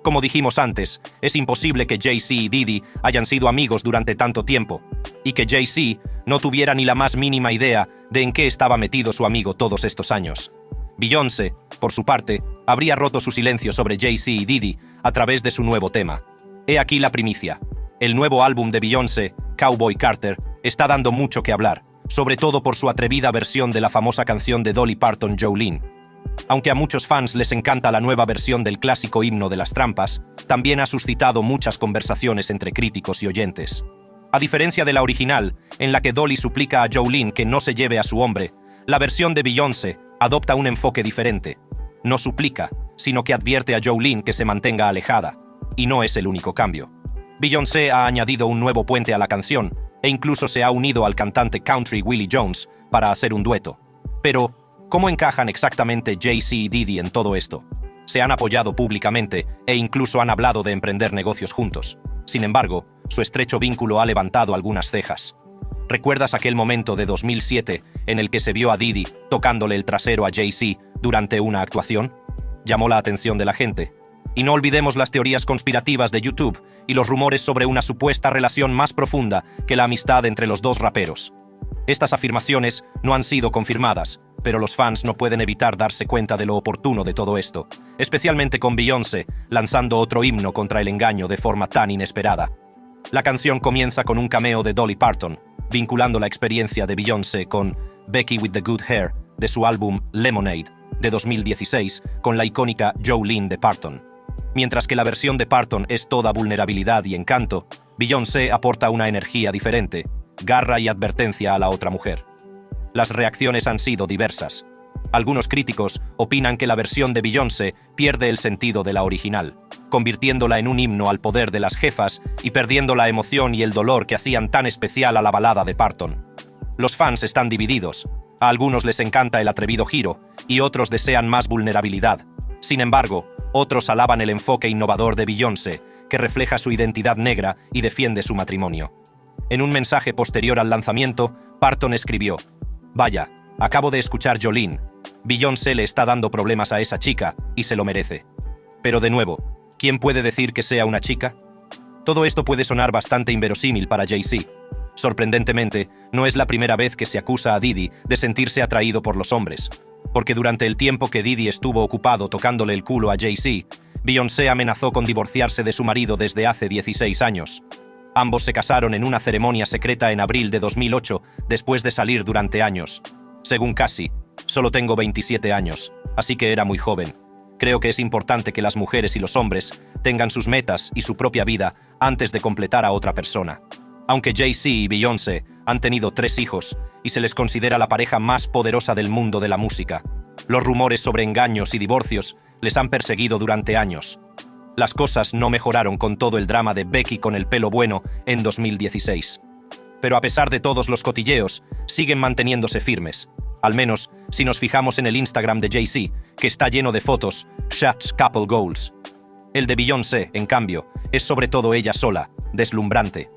Como dijimos antes, es imposible que Jay-Z y Diddy hayan sido amigos durante tanto tiempo, y que Jay-Z no tuviera ni la más mínima idea de en qué estaba metido su amigo todos estos años. Beyoncé, por su parte, habría roto su silencio sobre Jay-Z y Diddy a través de su nuevo tema. He aquí la primicia. El nuevo álbum de Beyoncé, Cowboy Carter, está dando mucho que hablar, sobre todo por su atrevida versión de la famosa canción de Dolly Parton, Jolene. Aunque a muchos fans les encanta la nueva versión del clásico himno de las trampas, también ha suscitado muchas conversaciones entre críticos y oyentes. A diferencia de la original, en la que Dolly suplica a Jolene que no se lleve a su hombre, la versión de Beyoncé adopta un enfoque diferente. No suplica, sino que advierte a Jolene que se mantenga alejada. Y no es el único cambio. Beyoncé ha añadido un nuevo puente a la canción, e incluso se ha unido al cantante country Willie Jones para hacer un dueto. Pero, ¿cómo encajan exactamente Jay-Z y Diddy en todo esto? Se han apoyado públicamente e incluso han hablado de emprender negocios juntos. Sin embargo, su estrecho vínculo ha levantado algunas cejas. ¿Recuerdas aquel momento de 2007 en el que se vio a Diddy tocándole el trasero a Jay-Z durante una actuación? Llamó la atención de la gente. Y no olvidemos las teorías conspirativas de YouTube y los rumores sobre una supuesta relación más profunda que la amistad entre los dos raperos. Estas afirmaciones no han sido confirmadas, pero los fans no pueden evitar darse cuenta de lo oportuno de todo esto, especialmente con Beyoncé lanzando otro himno contra el engaño de forma tan inesperada. La canción comienza con un cameo de Dolly Parton, vinculando la experiencia de Beyoncé con Becky with the Good Hair de su álbum Lemonade de 2016 con la icónica Jolene de Parton. Mientras que la versión de Parton es toda vulnerabilidad y encanto, Beyoncé aporta una energía diferente, garra y advertencia a la otra mujer. Las reacciones han sido diversas. Algunos críticos opinan que la versión de Beyoncé pierde el sentido de la original, convirtiéndola en un himno al poder de las jefas y perdiendo la emoción y el dolor que hacían tan especial a la balada de Parton. Los fans están divididos. A algunos les encanta el atrevido giro y otros desean más vulnerabilidad. Sin embargo, otros alaban el enfoque innovador de Beyoncé, que refleja su identidad negra y defiende su matrimonio. En un mensaje posterior al lanzamiento, Parton escribió: «Vaya, acabo de escuchar Jolene. Beyoncé le está dando problemas a esa chica y se lo merece. Pero de nuevo, ¿quién puede decir que sea una chica?». Todo esto puede sonar bastante inverosímil para Jay-Z. Sorprendentemente, no es la primera vez que se acusa a Diddy de sentirse atraído por los hombres, porque durante el tiempo que Diddy estuvo ocupado tocándole el culo a Jay-Z, Beyoncé amenazó con divorciarse de su marido desde hace 16 años. Ambos se casaron en una ceremonia secreta en abril de 2008, después de salir durante años. Según Cassie, solo tengo 27 años, así que era muy joven. Creo que es importante que las mujeres y los hombres tengan sus metas y su propia vida antes de completar a otra persona. Aunque Jay-Z y Beyoncé han tenido 3 hijos y se les considera la pareja más poderosa del mundo de la música, los rumores sobre engaños y divorcios les han perseguido durante años. Las cosas no mejoraron con todo el drama de Becky con el pelo bueno en 2016. Pero a pesar de todos los cotilleos, siguen manteniéndose firmes. Al menos si nos fijamos en el Instagram de Jay-Z, que está lleno de fotos, shots, couple goals. El de Beyoncé, en cambio, es sobre todo ella sola, deslumbrante.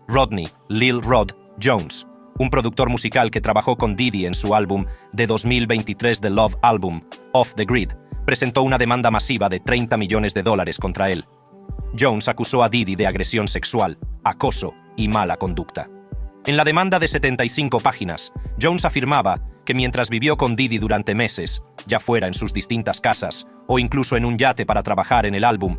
Rodney, Lil Rod Jones, un productor musical que trabajó con Diddy en su álbum de 2023 The Love Album, Off the Grid, presentó una demanda masiva de $30 millones contra él. Jones acusó a Diddy de agresión sexual, acoso y mala conducta. En la demanda de 75 páginas, Jones afirmaba que mientras vivió con Diddy durante meses, ya fuera en sus distintas casas o incluso en un yate para trabajar en el álbum,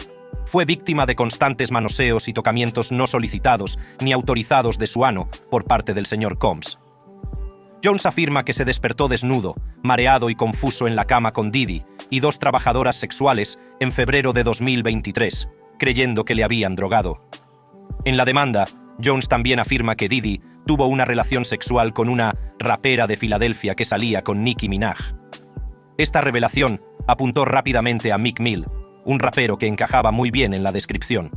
fue víctima de constantes manoseos y tocamientos no solicitados ni autorizados de su ano por parte del señor Combs. Jones afirma que se despertó desnudo, mareado y confuso en la cama con Diddy y 2 trabajadoras sexuales en febrero de 2023, creyendo que le habían drogado. En la demanda, Jones también afirma que Diddy tuvo una relación sexual con una rapera de Filadelfia que salía con Nicki Minaj. Esta revelación apuntó rápidamente a Meek Mill, un rapero que encajaba muy bien en la descripción.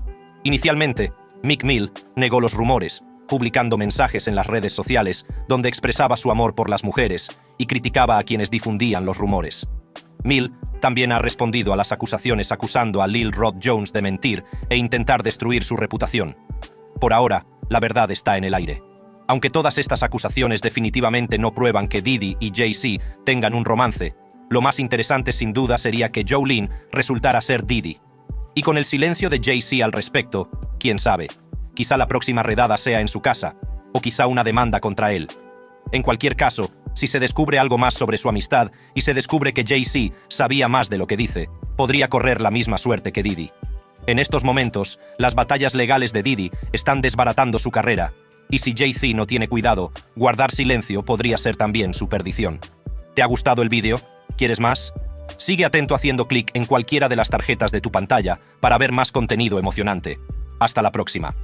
Inicialmente, Meek Mill negó los rumores, publicando mensajes en las redes sociales donde expresaba su amor por las mujeres y criticaba a quienes difundían los rumores. Mill también ha respondido a las acusaciones acusando a Lil Rod Jones de mentir e intentar destruir su reputación. Por ahora, la verdad está en el aire. Aunque todas estas acusaciones definitivamente no prueban que Diddy y Jay-Z tengan un romance, lo más interesante sin duda sería que Jolene resultara ser Diddy. Y con el silencio de Jay-Z al respecto, quién sabe, quizá la próxima redada sea en su casa, o quizá una demanda contra él. En cualquier caso, si se descubre algo más sobre su amistad y se descubre que Jay-Z sabía más de lo que dice, podría correr la misma suerte que Diddy. En estos momentos, las batallas legales de Diddy están desbaratando su carrera, y si Jay-Z no tiene cuidado, guardar silencio podría ser también su perdición. ¿Te ha gustado el vídeo? ¿Quieres más? Sigue atento haciendo clic en cualquiera de las tarjetas de tu pantalla para ver más contenido emocionante. Hasta la próxima.